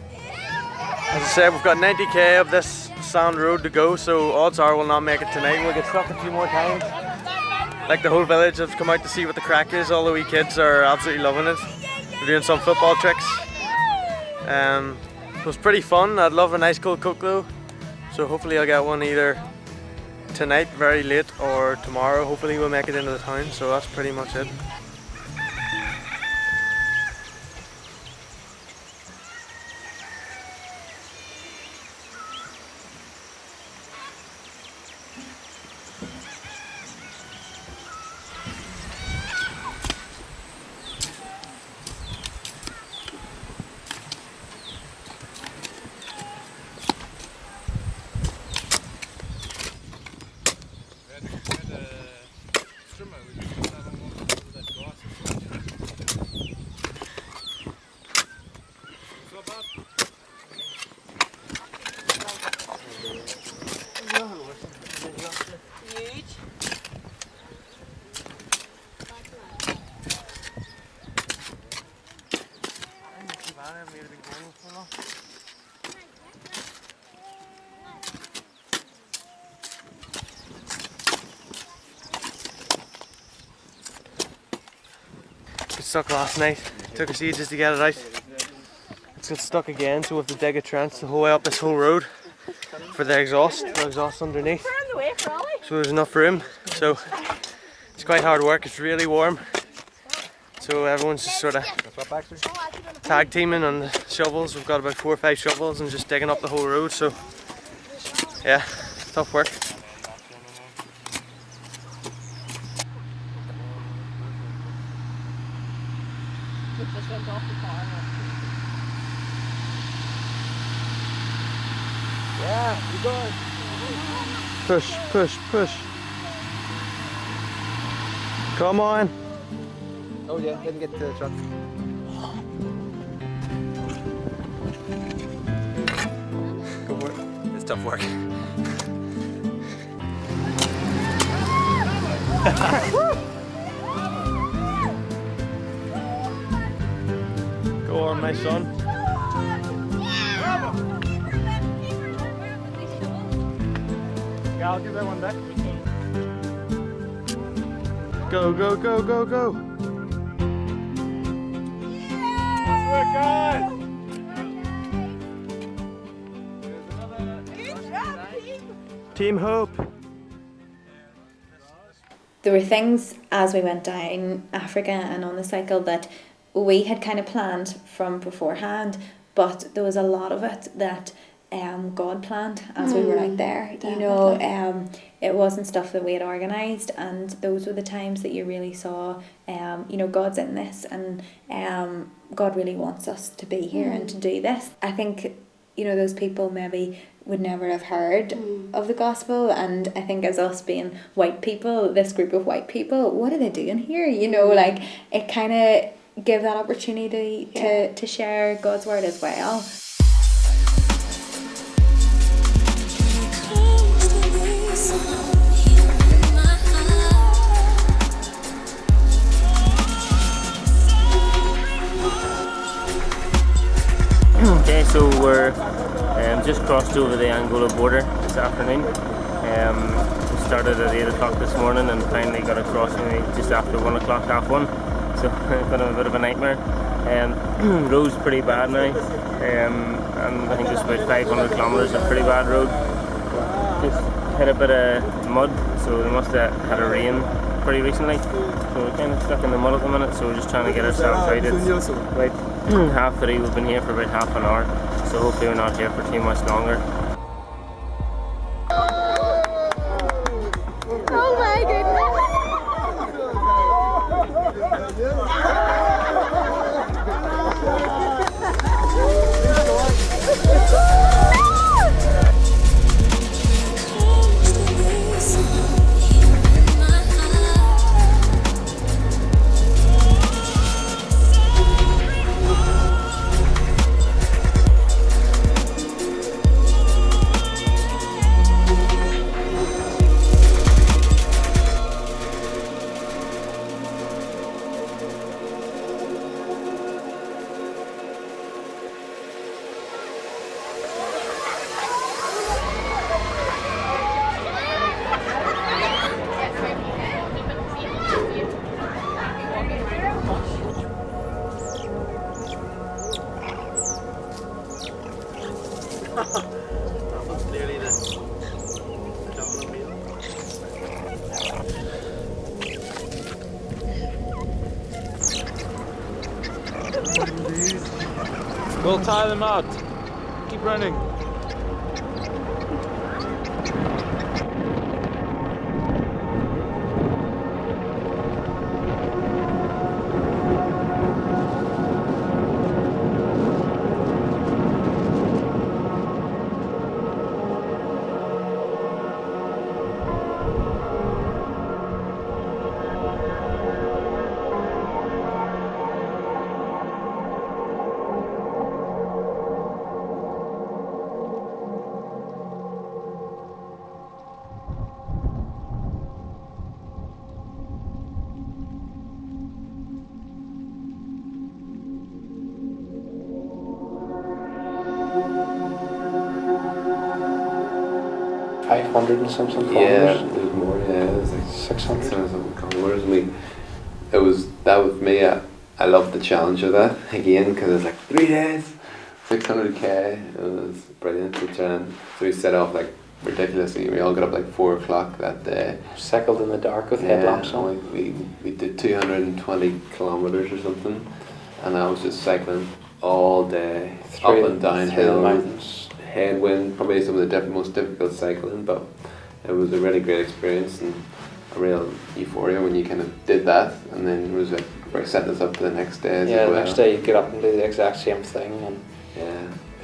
[SPEAKER 1] As I said, we've got 90k of this sand road to go, so odds are we'll not make it tonight. We'll get stuck a few more times. Like the whole village has come out to see what the crack is. All the wee kids are absolutely loving it. We're doing some football tricks. It was pretty fun. I'd love a nice cold Coke though, so hopefully I'll get one either tonight very late or tomorrow. Hopefully we'll make it into the town, so that's pretty much it. stuck last night. Took us ages to get it out. It's got stuck again, so we have to dig a trench the whole way up this whole road for the exhaust underneath. So there's enough room. So it's quite hard work. It's really warm. So everyone's just sort of tag teaming on the shovels. We've got about 4 or 5 shovels and just digging up the whole road. So yeah, tough work.
[SPEAKER 12] Yeah, you going.
[SPEAKER 1] Push, push, push. Come on.
[SPEAKER 23] Oh yeah, didn't get to the truck.
[SPEAKER 1] Go for it.
[SPEAKER 23] It's tough work.
[SPEAKER 1] Go on, my son.
[SPEAKER 12] Yeah, I'll give that one back.
[SPEAKER 1] Go, go, go, go, go.
[SPEAKER 12] Nice work, guys.
[SPEAKER 1] Team Hope.
[SPEAKER 4] There were things as we went down Africa and on the cycle that we had kind of planned from beforehand, but there was a lot of it that God planned as we were out there. You know, it wasn't stuff that we had organised, and those were the times that you really saw, you know, God's in this, and God really wants us to be here and to do this. I think, you know, those people maybe would never have heard of the gospel, and I think as us being white people, this group of white people, what are they doing here? You know, like it kind of give that opportunity to share God's word as well.
[SPEAKER 11] Okay, so we're just crossed over the Angola border this afternoon. We started at 8 o'clock this morning and finally got across just after 1 o'clock, half 1. So it's been a bit of a nightmare. Road's pretty bad now, and I think it's about 500 kilometres of pretty bad road. Just hit a bit of mud, so they must have had a rain pretty recently. So we're kind of stuck in the mud at the minute, so we're just trying to get ourselves out. It's about 3:30, we've been here for about half an hour, so hopefully we're not here for too much longer.
[SPEAKER 12] Oh my goodness!
[SPEAKER 23] That was clearly the double meal. We'll tie them out. Keep running.
[SPEAKER 17] And something kilometers?
[SPEAKER 5] Yeah, there's more. Yeah, it was like
[SPEAKER 17] 600
[SPEAKER 5] something kilometers. That was me
[SPEAKER 2] I loved the challenge of that again because it's like 3 days, 600k. It was brilliant. So we set off like ridiculously. We all got up like 4 o'clock that day.
[SPEAKER 17] Cycled in the dark with headlamps on.
[SPEAKER 2] We did 220 kilometers or something, and I was just cycling all day, up and down hills,
[SPEAKER 17] mountains,
[SPEAKER 2] headwind. Probably some of the most difficult cycling, but it was a really great experience and a real euphoria when you kind of did that, and then it was like we're setting us up for the next day.
[SPEAKER 17] Yeah, the next day you get up and do the exact same thing, and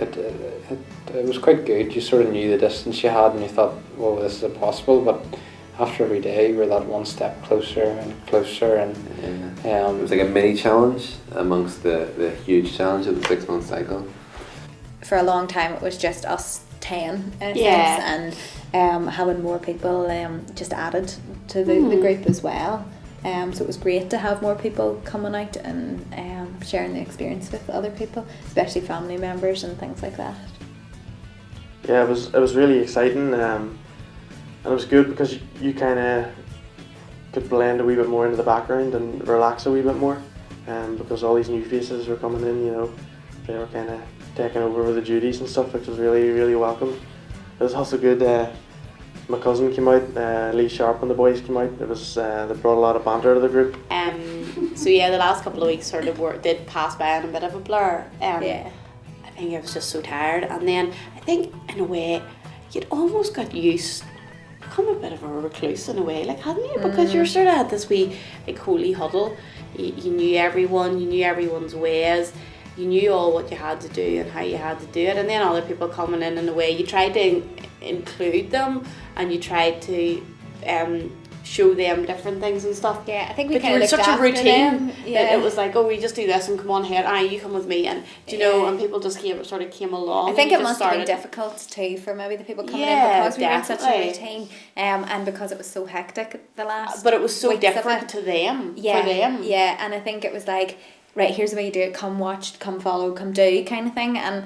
[SPEAKER 17] it was quite good. You sort of knew the distance you had, and you thought, well, this is impossible. But after every day, you were that one step closer and closer, and
[SPEAKER 2] it was like a mini challenge amongst the huge challenge of the 6 month cycle.
[SPEAKER 4] For a long time, it was just us 10 in a
[SPEAKER 3] Yeah.
[SPEAKER 4] sense, and having more people just added to the group as well. So it was great to have more people coming out and sharing the experience with other people, especially family members and things like that.
[SPEAKER 1] Yeah, it was really exciting, and it was good because you kind of could blend a wee bit more into the background and relax a wee bit more, because all these new faces were coming in. You know, they were kind of taking over the duties and stuff, which was really, really welcome. It was also good. My cousin came out, Lee Sharp and the boys came out. It was they brought a lot of banter to the group.
[SPEAKER 3] So yeah, the last couple of weeks sort of did pass by in a bit of a blur. I think I was just so tired, and then I think in a way you'd almost got used, become a bit of a recluse in a way, like hadn't you? Because you're sort of at this wee like holy huddle. You knew everyone, you knew everyone's ways. You knew all what you had to do and how you had to do it, and then other people coming in a way you tried to include them and you tried to show them different things and stuff.
[SPEAKER 4] Yeah, I think we
[SPEAKER 3] but
[SPEAKER 4] kind of
[SPEAKER 3] such a routine.
[SPEAKER 4] Them.
[SPEAKER 3] Yeah, it was like, oh, we just do this and come on here. You come with me, and do you know, and people just came along.
[SPEAKER 4] I think it must have been difficult too for maybe the people coming in because we were in such a routine, and because it was so hectic the last.
[SPEAKER 3] But it was so different to them.
[SPEAKER 4] Yeah,
[SPEAKER 3] for them.
[SPEAKER 4] Yeah, and I think it was like, right, here's the way you do it. Come watch, come follow, come do, kind of thing. And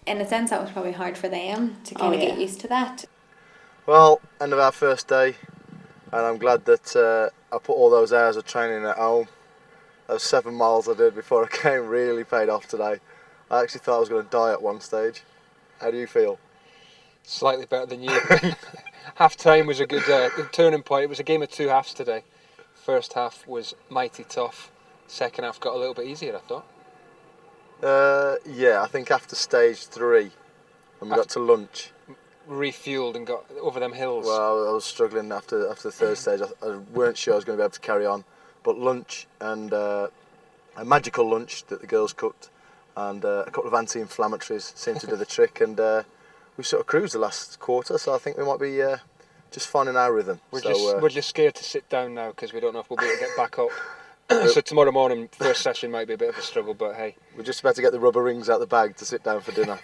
[SPEAKER 4] in a sense, that was probably hard for them to kind of get used to that.
[SPEAKER 18] Well, end of our first day, and I'm glad that I put all those hours of training at home. Those 7 miles I did before I came really paid off today. I actually thought I was going to die at one stage. How do you feel?
[SPEAKER 19] Slightly better than you. Half time was a good turning point. It was a game of 2 halves today. First half was mighty tough. Second half got a little bit easier, I thought.
[SPEAKER 18] Yeah, I think after stage 3, when we got to lunch,
[SPEAKER 19] refueled and got over them hills.
[SPEAKER 18] Well, I was struggling after the third stage. I weren't sure I was going to be able to carry on, but lunch and a magical lunch that the girls cooked and a couple of anti-inflammatories seemed to do the trick, and we sort of cruised the last quarter, so I think we might be just finding our rhythm.
[SPEAKER 19] We're just scared to sit down now because we don't know if we'll be able to get back up. So tomorrow morning, first session might be a bit of a struggle, but hey.
[SPEAKER 18] We're just about to get the rubber rings out the bag to sit down for dinner.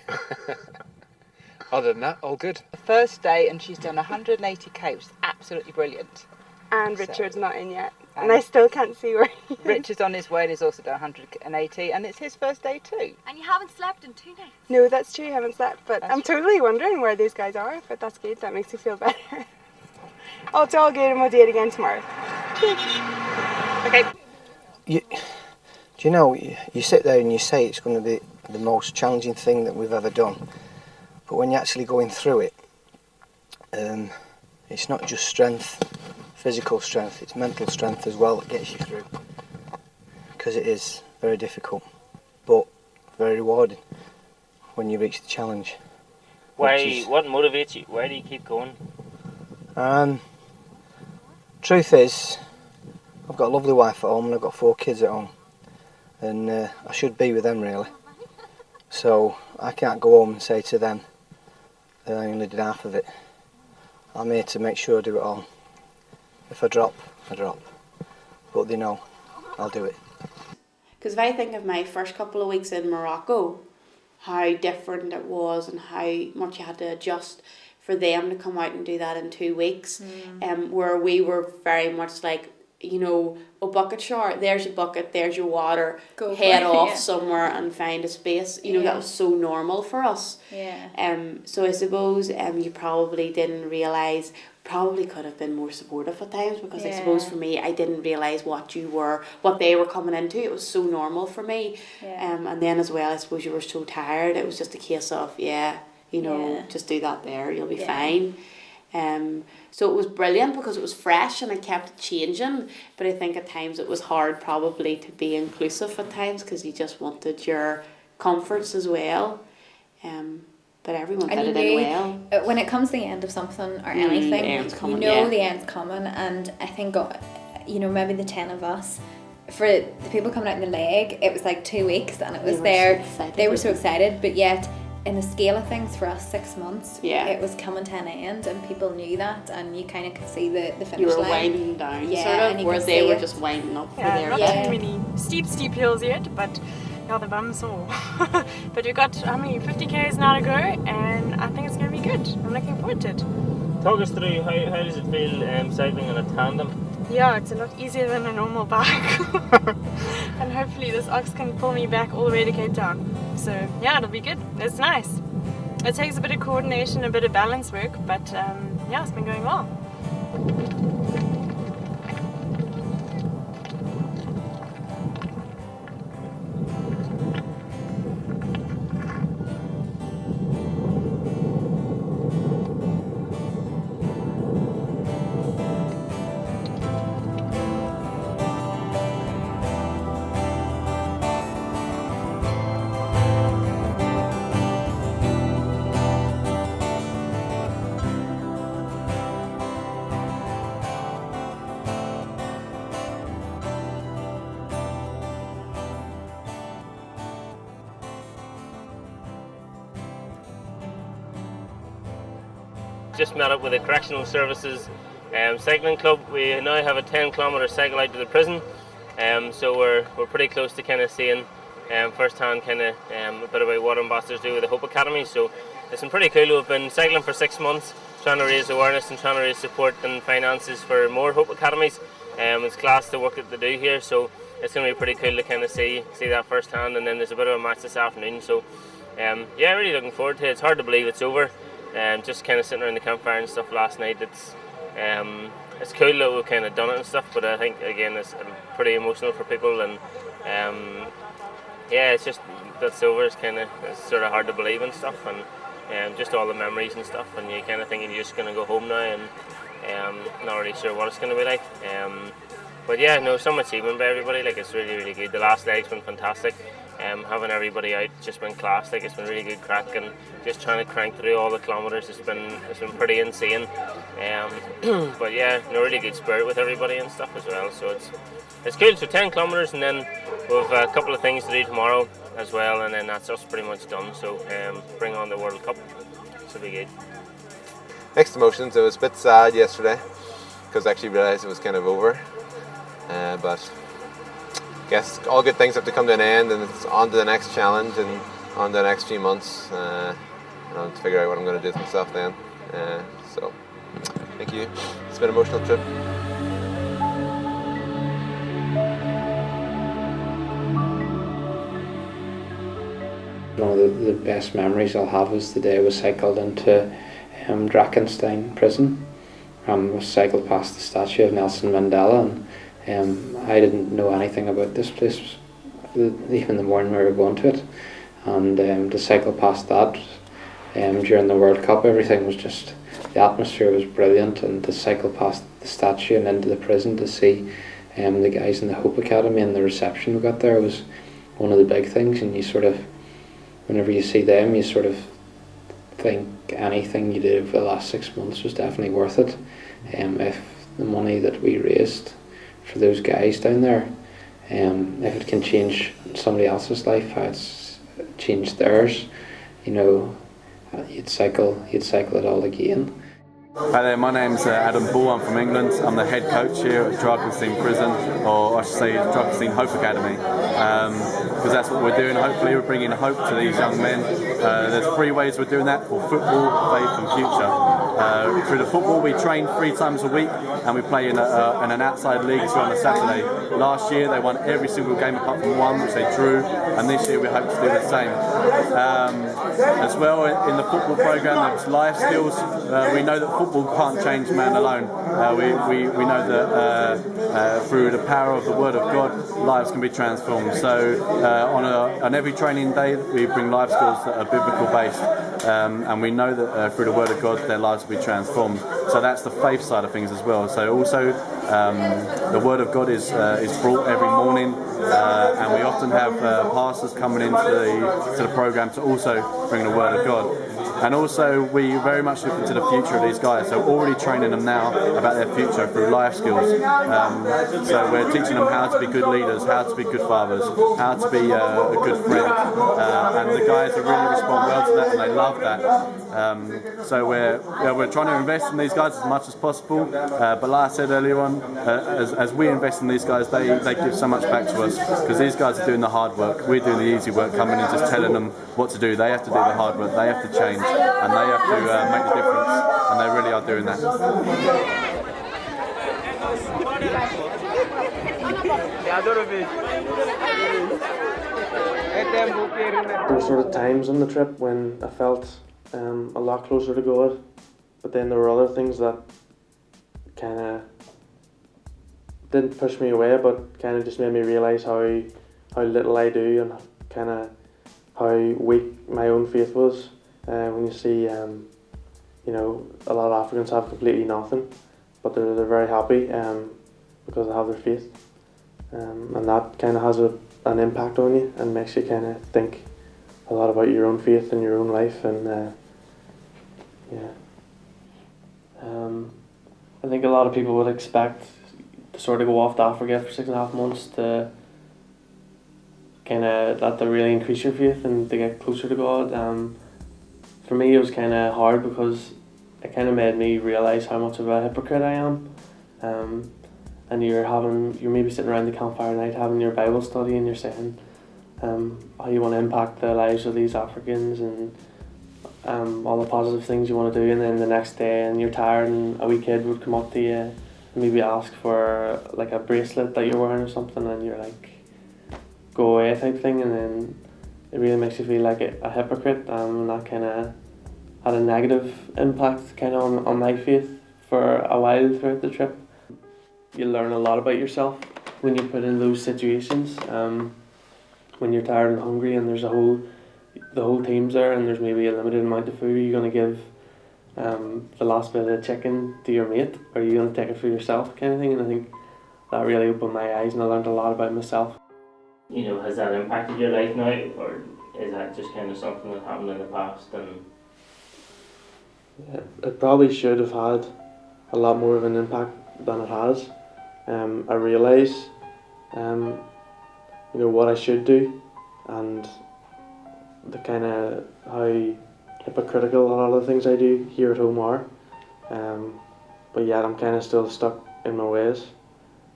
[SPEAKER 19] Other than that, all good.
[SPEAKER 24] The first day, and she's done 180k, which is absolutely brilliant.
[SPEAKER 25] And Richard's not in yet, and I still can't see where he is.
[SPEAKER 24] Richard's on his way and he's also done 180, and it's his first day too.
[SPEAKER 20] And you haven't slept in 2 nights.
[SPEAKER 25] No, that's true, I haven't slept, but I'm totally wondering where these guys are, but that's good, that makes me feel better. Oh, it's all good, and we'll do it again tomorrow. Okay.
[SPEAKER 26] Do you know, you sit there and you say it's going to be the most challenging thing that we've ever done, but when you're actually going through it, it's not just strength, physical strength, it's mental strength as well that gets you through, because it is very difficult, but very rewarding when you reach the challenge.
[SPEAKER 11] What motivates you? Why do you keep going?
[SPEAKER 26] Truth is, I've got a lovely wife at home and I've got 4 kids at home, and I should be with them really, so I can't go home and say to them that I only did half of it. I'm here to make sure I do it all. If I drop, I drop, but they know I'll do it.
[SPEAKER 3] Because if I think of my first couple of weeks in Morocco, how different it was and how much you had to adjust for them to come out and do that in 2 weeks, where we were very much like you know, a bucket shower, there's your bucket, there's your water,
[SPEAKER 4] Go for
[SPEAKER 3] head
[SPEAKER 4] it,
[SPEAKER 3] off
[SPEAKER 4] yeah.
[SPEAKER 3] somewhere and find a space. You know, that was so normal for us.
[SPEAKER 4] Yeah.
[SPEAKER 3] So I suppose you probably didn't realise, probably could have been more supportive at times, because I suppose for me, I didn't realise what they were coming into. It was so normal for me. And then as well, I suppose you were so tired, it was just a case of, just do that there, you'll be fine. So it was brilliant because it was fresh and it kept changing, but I think at times it was hard probably to be inclusive at times, because you just wanted your comforts as well. But everyone did it in well.
[SPEAKER 4] When it comes to the end of something or anything, the end's coming, and I think, maybe the 10 of us, for the people coming out in the leg, it was like 2 weeks and it was they were so excited, but yet in the scale of things for us 6 months, it was coming to an end, and people knew that, and you kind of could see the finish line.
[SPEAKER 3] You were winding down, sort of, whereas they were just winding up for their
[SPEAKER 20] not too many steep hills yet, but the bum's all. But we've got 50 k's now to go, and I think it's going to be good. I'm looking forward to it.
[SPEAKER 11] Talk us through how does it feel cycling in a tandem?
[SPEAKER 20] Yeah, it's a lot easier than a normal bike. And hopefully this ox can pull me back all the way to Cape Town. So yeah, it'll be good. It's nice. It takes a bit of coordination, a bit of balance work, but it's been going well.
[SPEAKER 11] Just met up with the Correctional Services Cycling Club. We now have a 10-kilometre cycle out to the prison, so we're pretty close to kind of seeing first-hand kind of a bit about what ambassadors do with the Hope Academy. So it's been pretty cool. We've been cycling for 6 months, trying to raise awareness and trying to raise support and finances for more Hope Academies. It's class the work that they do here, so it's going to be pretty cool to kind of see that firsthand. And then there's a bit of a match this afternoon, so really looking forward to it. It's hard to believe it's over. Just kind of sitting around the campfire and stuff last night. It's cool that we've kind of done it and stuff, but I think again it's pretty emotional for people, and it's just that's over. It's sort of hard to believe and stuff, and just all the memories and stuff, and you kind of thinking you're just going to go home now, and not really sure what it's going to be like. But some achievement by everybody. Like, it's really, really good. The last leg's been fantastic. Having everybody out, just been class. Like, it's been really good crack, and just trying to crank through all the kilometres, it's been pretty insane. But really good spirit with everybody and stuff as well. So it's cool. So 10 kilometres, and then we've a couple of things to do tomorrow as well, and then that's us pretty much done. So bring on the World Cup. Should be good.
[SPEAKER 5] Mixed emotions. It was a bit sad yesterday because I actually realised it was kind of over. But I guess all good things have to come to an end, and it's on to the next challenge and on to the next few months. To figure out what I'm going to do with myself then. So, thank you. It's been an emotional trip.
[SPEAKER 17] One of the best memories I'll have is the day we cycled into Drakenstein prison. We cycled past the statue of Nelson Mandela, and I didn't know anything about this place even the morning we were going to it, and to cycle past that during the World Cup, everything was just, the atmosphere was brilliant, and to cycle past the statue and into the prison to see the guys in the Hope Academy and the reception we got there was one of the big things. And you sort of, whenever you see them, you sort of think anything you did over the last 6 months was definitely worth it. If the money that we raised for those guys down there, if it can change somebody else's life, how it's changed theirs, you'd cycle it all again.
[SPEAKER 6] Hi there, my name's Adam Bull. I'm from England. I'm the head coach here at Drakenstein Prison, or I should say Drakenstein Hope Academy, because that's what we're doing. Hopefully we're bringing hope to these young men There's 3 ways we're doing that: for football, faith and future. Through the football, we train 3 times a week and we play in an outside league on a Saturday. Last year they won every single game apart from 1, which they drew, and this year we hope to do the same. As well, in the football programme, there's life skills. We know that football can't change man alone. We know that through the power of the Word of God, lives can be transformed. So on every training day, we bring life skills that are biblical based, and we know that through the Word of God, their lives will be transformed. So that's the faith side of things as well. So also the Word of God is brought every morning, and we often have pastors coming into the programme to also bring the Word of God. And also we very much look into the future of these guys, so already training them now about their future through life skills. So we're teaching them how to be good leaders, how to be good fathers, how to be a good friend, and the guys really respond well to that and they love that. So we're trying to invest in these guys as much as possible, but like I said earlier on, as we invest in these guys, they give so much back to us, because these guys are doing the hard work, we're doing the easy work, coming in just telling them what to do. They have to do the hard work, they have to change, and they have to make the difference, and they really are doing that.
[SPEAKER 1] There were sort of times on the trip when I felt a lot closer to God, but then there were other things that kind of didn't push me away, but kind of just made me realise how little I do, and kind of how weak my own faith was. When you see, you know, a lot of Africans have completely nothing, but they're very happy because they have their faith, and that kind of has an impact on you and makes you kind of think a lot about your own faith and your own life, and I think a lot of people would expect to sort of go off to Africa for 6.5 months to kind of that to really increase your faith and to get closer to God. For me, it was kind of hard because it kind of made me realise how much of a hypocrite I am. And you're maybe sitting around the campfire night having your Bible study, and you're saying how you want to impact the lives of these Africans and all the positive things you want to do, and then the next day and you're tired and a wee kid would come up to you and maybe ask for like a bracelet that you're wearing or something, and you're like, go away type thing, and then it really makes you feel like a hypocrite, and that kind of had a negative impact kind of on my faith for a while throughout the trip. You learn a lot about yourself when you're put in those situations, when you're tired and hungry and there's the whole team's there and there's maybe a limited amount of food. Are you going to give the last bit of chicken to your mate, or are you going to take it for yourself kind of thing? And I think that really opened my eyes and I learned a lot about myself.
[SPEAKER 11] You know, has that impacted your life now, or is that just kind of something that happened in the past? And
[SPEAKER 1] it probably should have had a lot more of an impact than it has. I realise, you know, what I should do, and the kind of how hypocritical a lot of the things I do here at home are. But yet I'm kind of still stuck in my ways.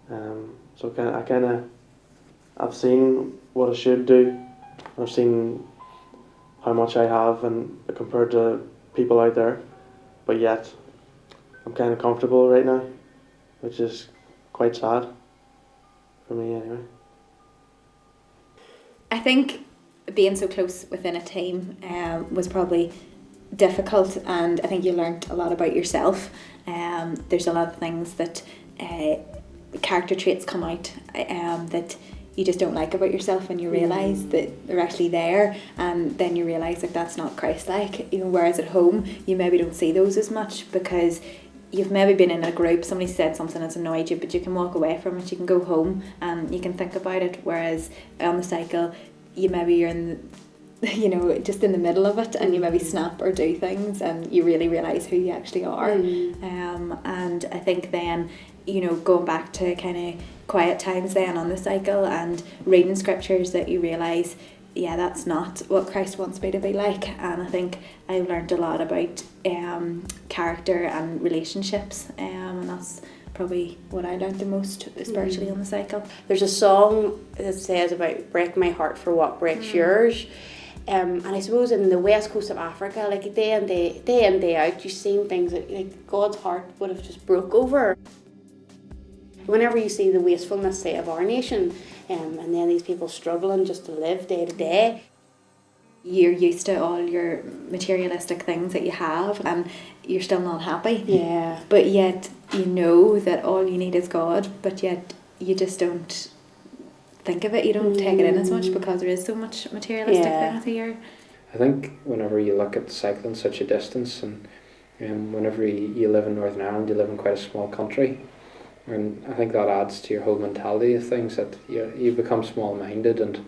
[SPEAKER 1] So I've seen what I should do. I've seen how much I have and compared to people out there, but yet I'm kind of comfortable right now, which is quite sad for me anyway.
[SPEAKER 4] I think being so close within a team was probably difficult, and I think you learnt a lot about yourself. There's a lot of things that character traits come out that you just don't like about yourself, and you realise that they're actually there, and then you realise that that's not Christ-like. You know, whereas at home you maybe don't see those as much because you've maybe been in a group, somebody said something that's annoyed you, but you can walk away from it, you can go home and you can think about it, whereas on the cycle you're in you know, just in the middle of it, and you maybe snap or do things and you really realise who you actually are. And I think then, you know, going back to kind of quiet times then on the cycle and reading scriptures, that you realise, yeah, that's not what Christ wants me to be like. And I think I've learned a lot about character and relationships, and that's probably what I learned the most spiritually on the cycle.
[SPEAKER 3] There's a song that says about break my heart for what breaks yours. And I suppose in the west coast of Africa, like day in day out, you've seen things that like God's heart would have just broke over. Whenever you see the wastefulness, say, of our nation, and then these people struggling just to live day to day,
[SPEAKER 4] you're used to all your materialistic things that you have, and you're still not happy.
[SPEAKER 3] Yeah.
[SPEAKER 4] But yet you know that all you need is God, but yet you just don't think of it. You don't take it in as much because there is so much materialistic things here.
[SPEAKER 17] I think whenever you look at cycling such a distance, and whenever you live in Northern Ireland, you live in quite a small country, and I think that adds to your whole mentality of things, that you become small-minded, and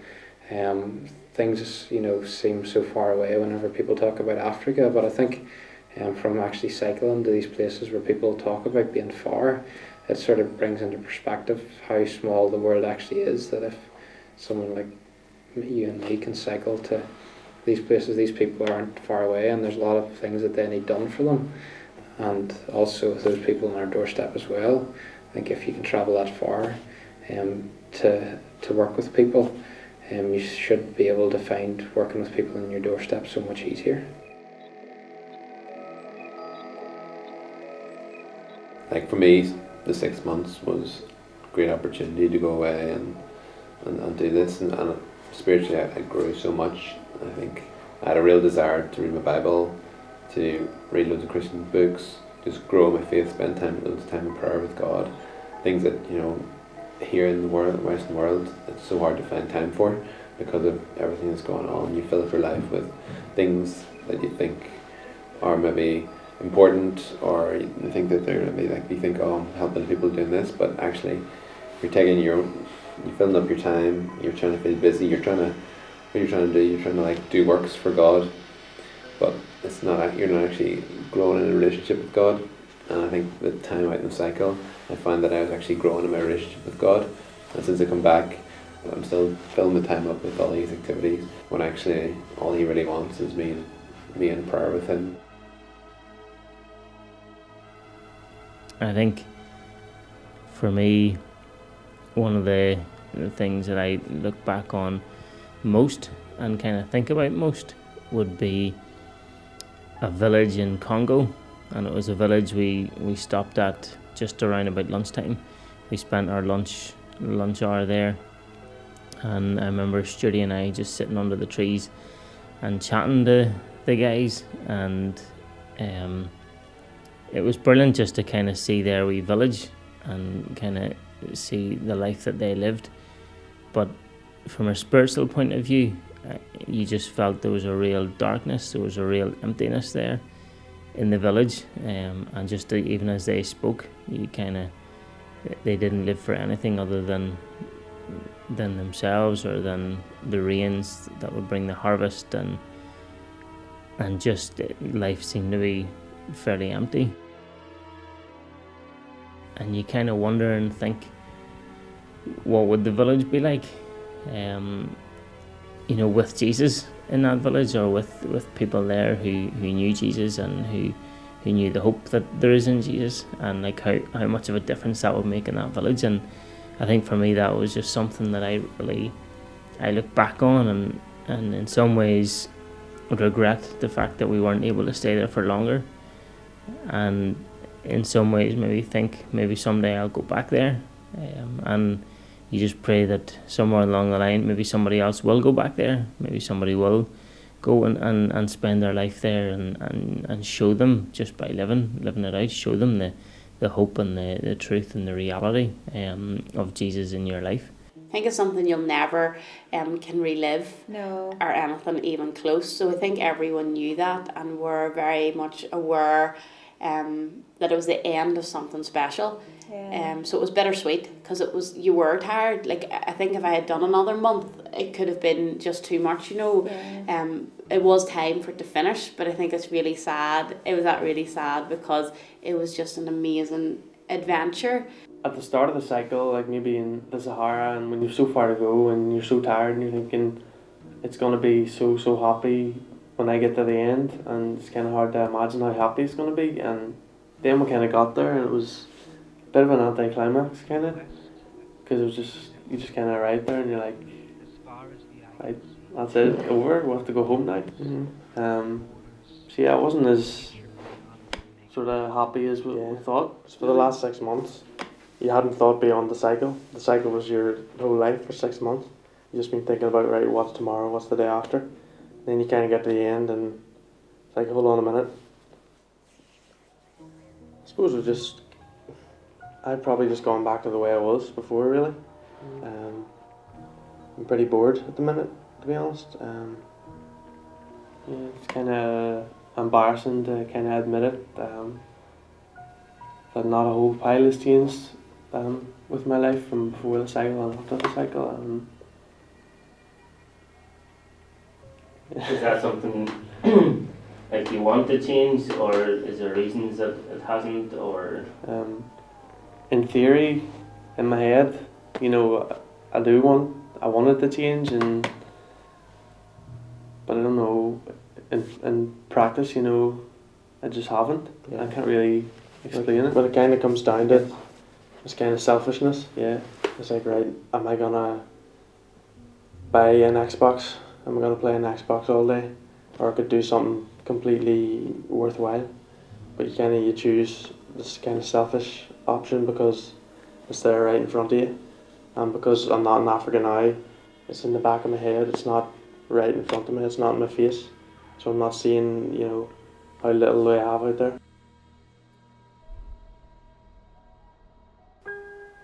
[SPEAKER 17] things, you know, seem so far away whenever people talk about Africa. But I think from actually cycling to these places where people talk about being far, it sort of brings into perspective how small the world actually is, that if someone like you and me can cycle to these places, these people aren't far away, and there's a lot of things that they need done for them, and also those people on our doorstep as well. I think if you can travel that far to work with people, you should be able to find working with people on your doorstep so much easier.
[SPEAKER 2] Like for me, the 6 months was a great opportunity to go away and do this, and spiritually I grew so much. I think I had a real desire to read my Bible, to read loads of Christian books, just grow my faith, spend loads of time in prayer with God. Things that, you know, here in the Western world, it's so hard to find time for because of everything that's going on. You fill up your life with things that you think are maybe important, or you think that they're maybe like, you think, oh, I'm helping people doing this, but actually you're you're filling up your time, you're trying to feel busy, you're trying to like do works for God, but you're not actually growing in a relationship with God. And I think the time out in the cycle, I find that I was actually growing in my relationship with God. And since I come back, I'm still filling the time up with all these activities, when actually all He really wants is me in prayer with Him.
[SPEAKER 11] I think for me, one of the things that I look back on most and kind of think about most would be a village in Congo. And it was a village we stopped at just around about lunchtime. We spent our lunch hour there, and I remember Stuart and I just sitting under the trees and chatting to the guys, and it was brilliant just to kind of see their wee village and kind of see the life that they lived. But from a spiritual point of view, you just felt there was a real darkness, there was a real emptiness there in the village, and just even as they spoke, they didn't live for anything other than themselves, or than the rains that would bring the harvest, and just life seemed to be fairly empty. And you kind of wonder and think, what would the village be like, you know, with Jesus in that village, or with people there who knew Jesus and who knew the hope that there is in Jesus, and like how much of a difference that would make in that village. And I think for me that was just something that I look back on and in some ways regret the fact that we weren't able to stay there for longer, and in some ways maybe think maybe someday I'll go back there, and you just pray that somewhere along the line maybe somebody else will go back there, maybe somebody will go and spend their life there and show them, just by living it out, show them the hope and the truth and the reality of Jesus in your life.
[SPEAKER 3] I think it's something you'll never can relive, or anything even close. So I think everyone knew that and were very much aware that it was the end of something special. So it was bittersweet, because you were tired. Like, I think if I had done another month, it could have been just too much, you know. It was time for it to finish, but I think it's really sad. It was really sad because it was just an amazing adventure.
[SPEAKER 1] At the start of the cycle, like maybe in the Sahara, and when you're so far to go and you're so tired and you're thinking it's going to be so happy when I get to the end, and it's kind of hard to imagine how happy it's going to be. And then we kind of got there, and it was a bit of an anticlimax, kind of, because it was you just kind of arrived there and you're like, right, that's it, over. We'll have to go home now. So yeah, I wasn't as sort of happy as we thought. So for the last 6 months, you hadn't thought beyond the cycle. The cycle was your whole life for 6 months. You just been thinking about, right, what's tomorrow, what's the day after. Then you kind of get to the end and it's like, hold on a minute. I suppose I've probably just gone back to the way I was before, really. I'm pretty bored at the minute, to be honest. Yeah, it's kind of embarrassing to kind of admit it, that not a whole pile has changed with my life from before the cycle and after the cycle.
[SPEAKER 11] Is that something like you want to change, or is there reasons that it hasn't, or?
[SPEAKER 1] In theory, in my head, you know, I want it to change, but I don't know, in practice, you know, I just haven't. Yeah. I can't really explain it, but it kind of comes down to this kind of selfishness. Yeah, it's like, right, am I gonna buy an Xbox? Am I gonna play an Xbox all day, or I could do something completely worthwhile? But you choose this kind of selfish option because it's there right in front of you, and because I'm not in Africa now, it's in the back of my head. It's not right in front of me. It's not in my face, so I'm not seeing, you know, how little I have out there.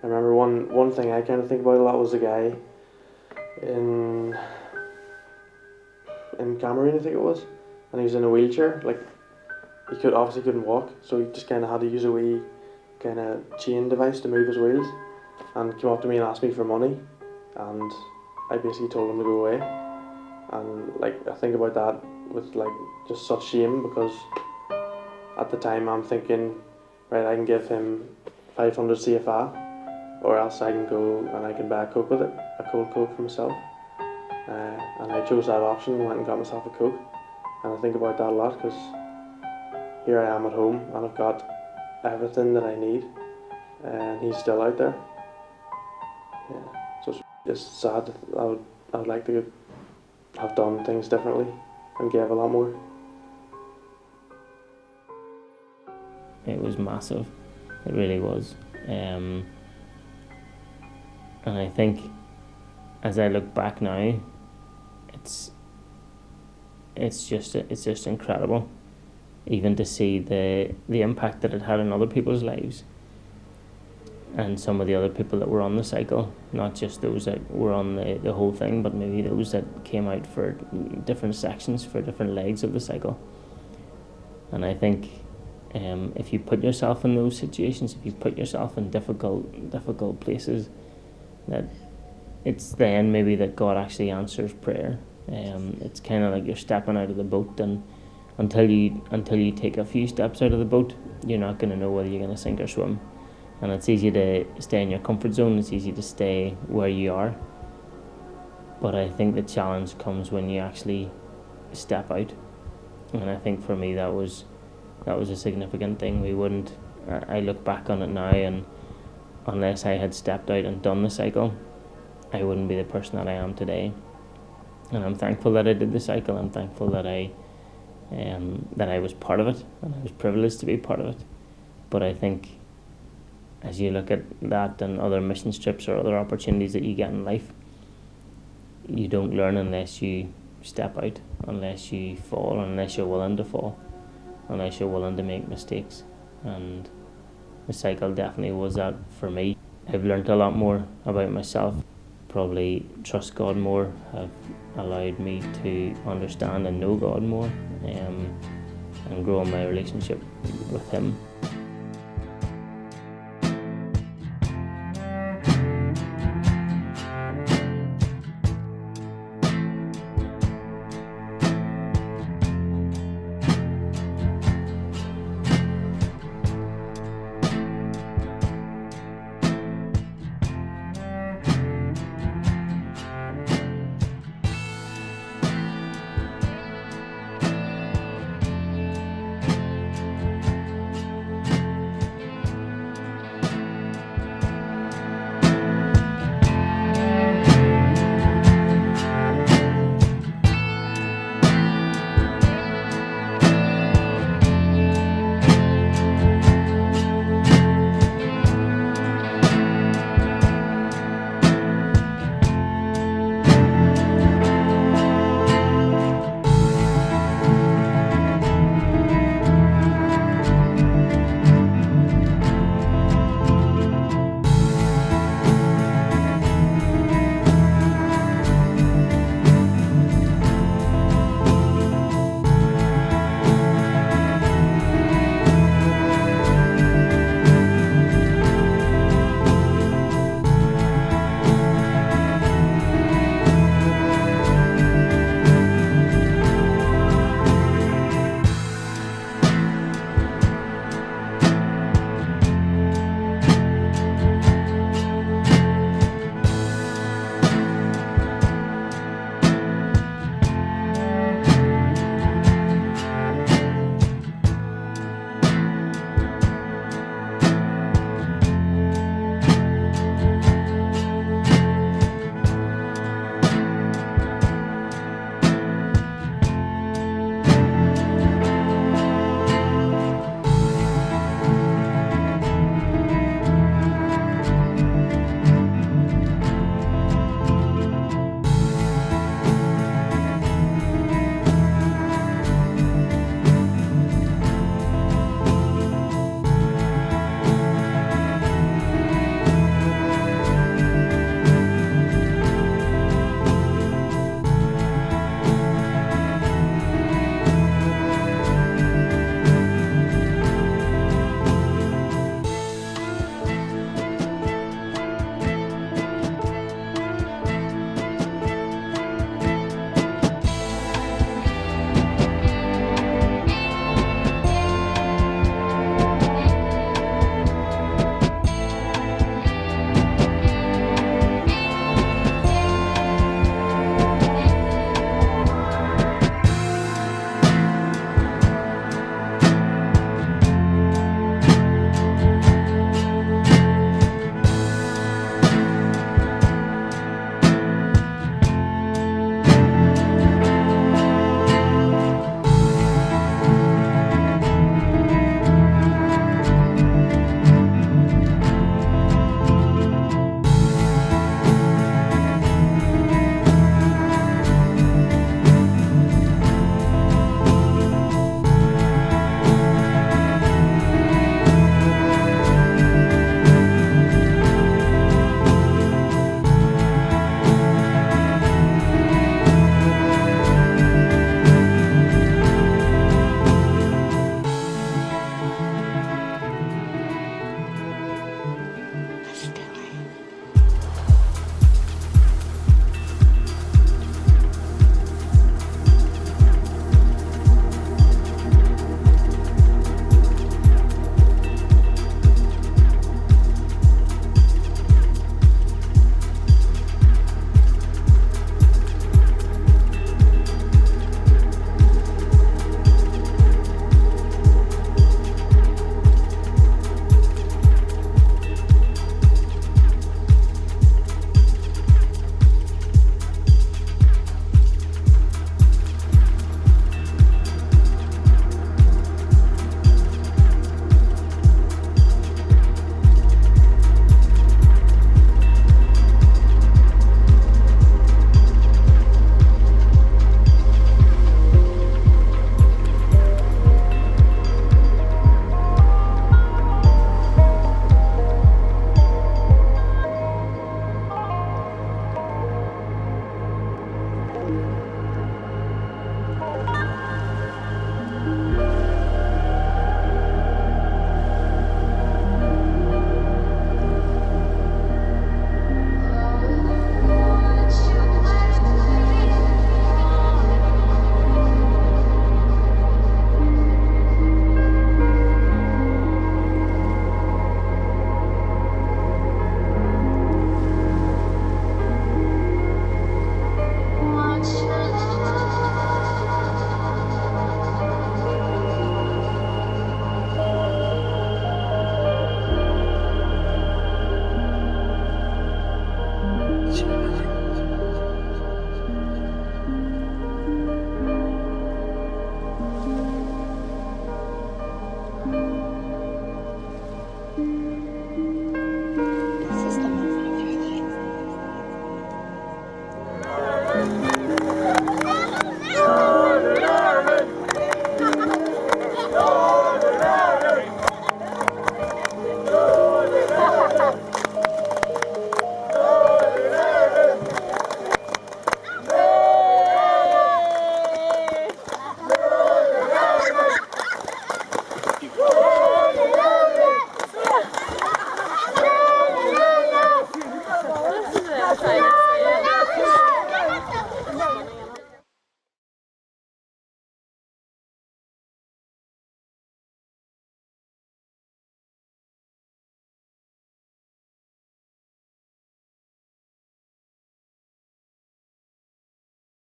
[SPEAKER 1] I remember one thing I kind of think about a lot was a guy in Cameroon, I think it was, and he was in a wheelchair. Like, he couldn't walk, so he just kind of had to use a wee kind of chain device to move his wheels, and came up to me and asked me for money, and I basically told him to go away. And like, I think about that with like just such shame, because at the time I'm thinking, right, I can give him 500 CFA, or else I can go and I can buy a Coke with it, a cold Coke for myself. And I chose that option and went and got myself a Coke. And I think about that a lot, because here I am at home and I've got everything that I need, and he's still out there. Yeah, so it's just sad. I would like to have done things differently and gave a lot more.
[SPEAKER 11] It was massive. It really was. And I think, as I look back now, it's just incredible, even to see the impact that it had on other people's lives, and some of the other people that were on the cycle, not just those that were on the whole thing, but maybe those that came out for different sections, for different legs of the cycle. And I think if you put yourself in those situations, if you put yourself in difficult places, that it's then maybe that God actually answers prayer. It's kind of like you're stepping out of the boat, and until you take a few steps out of the boat, you're not going to know whether you're going to sink or swim. And it's easy to stay in your comfort zone. It's easy to stay where you are. But I think the challenge comes when you actually step out. And I think for me that was a significant thing. I look back on it now, and unless I had stepped out and done the cycle, I wouldn't be the person that I am today. And I'm thankful that I did the cycle. I'm thankful that I was part of it, and I was privileged to be part of it. But I think as you look at that and other mission trips or other opportunities that you get in life, you don't learn unless you step out, unless you fall, unless you're willing to fall, unless you're willing to make mistakes. And the cycle definitely was that for me. I've learned a lot more about myself, probably trust God more, have allowed me to understand and know God more, and grow in my relationship with Him.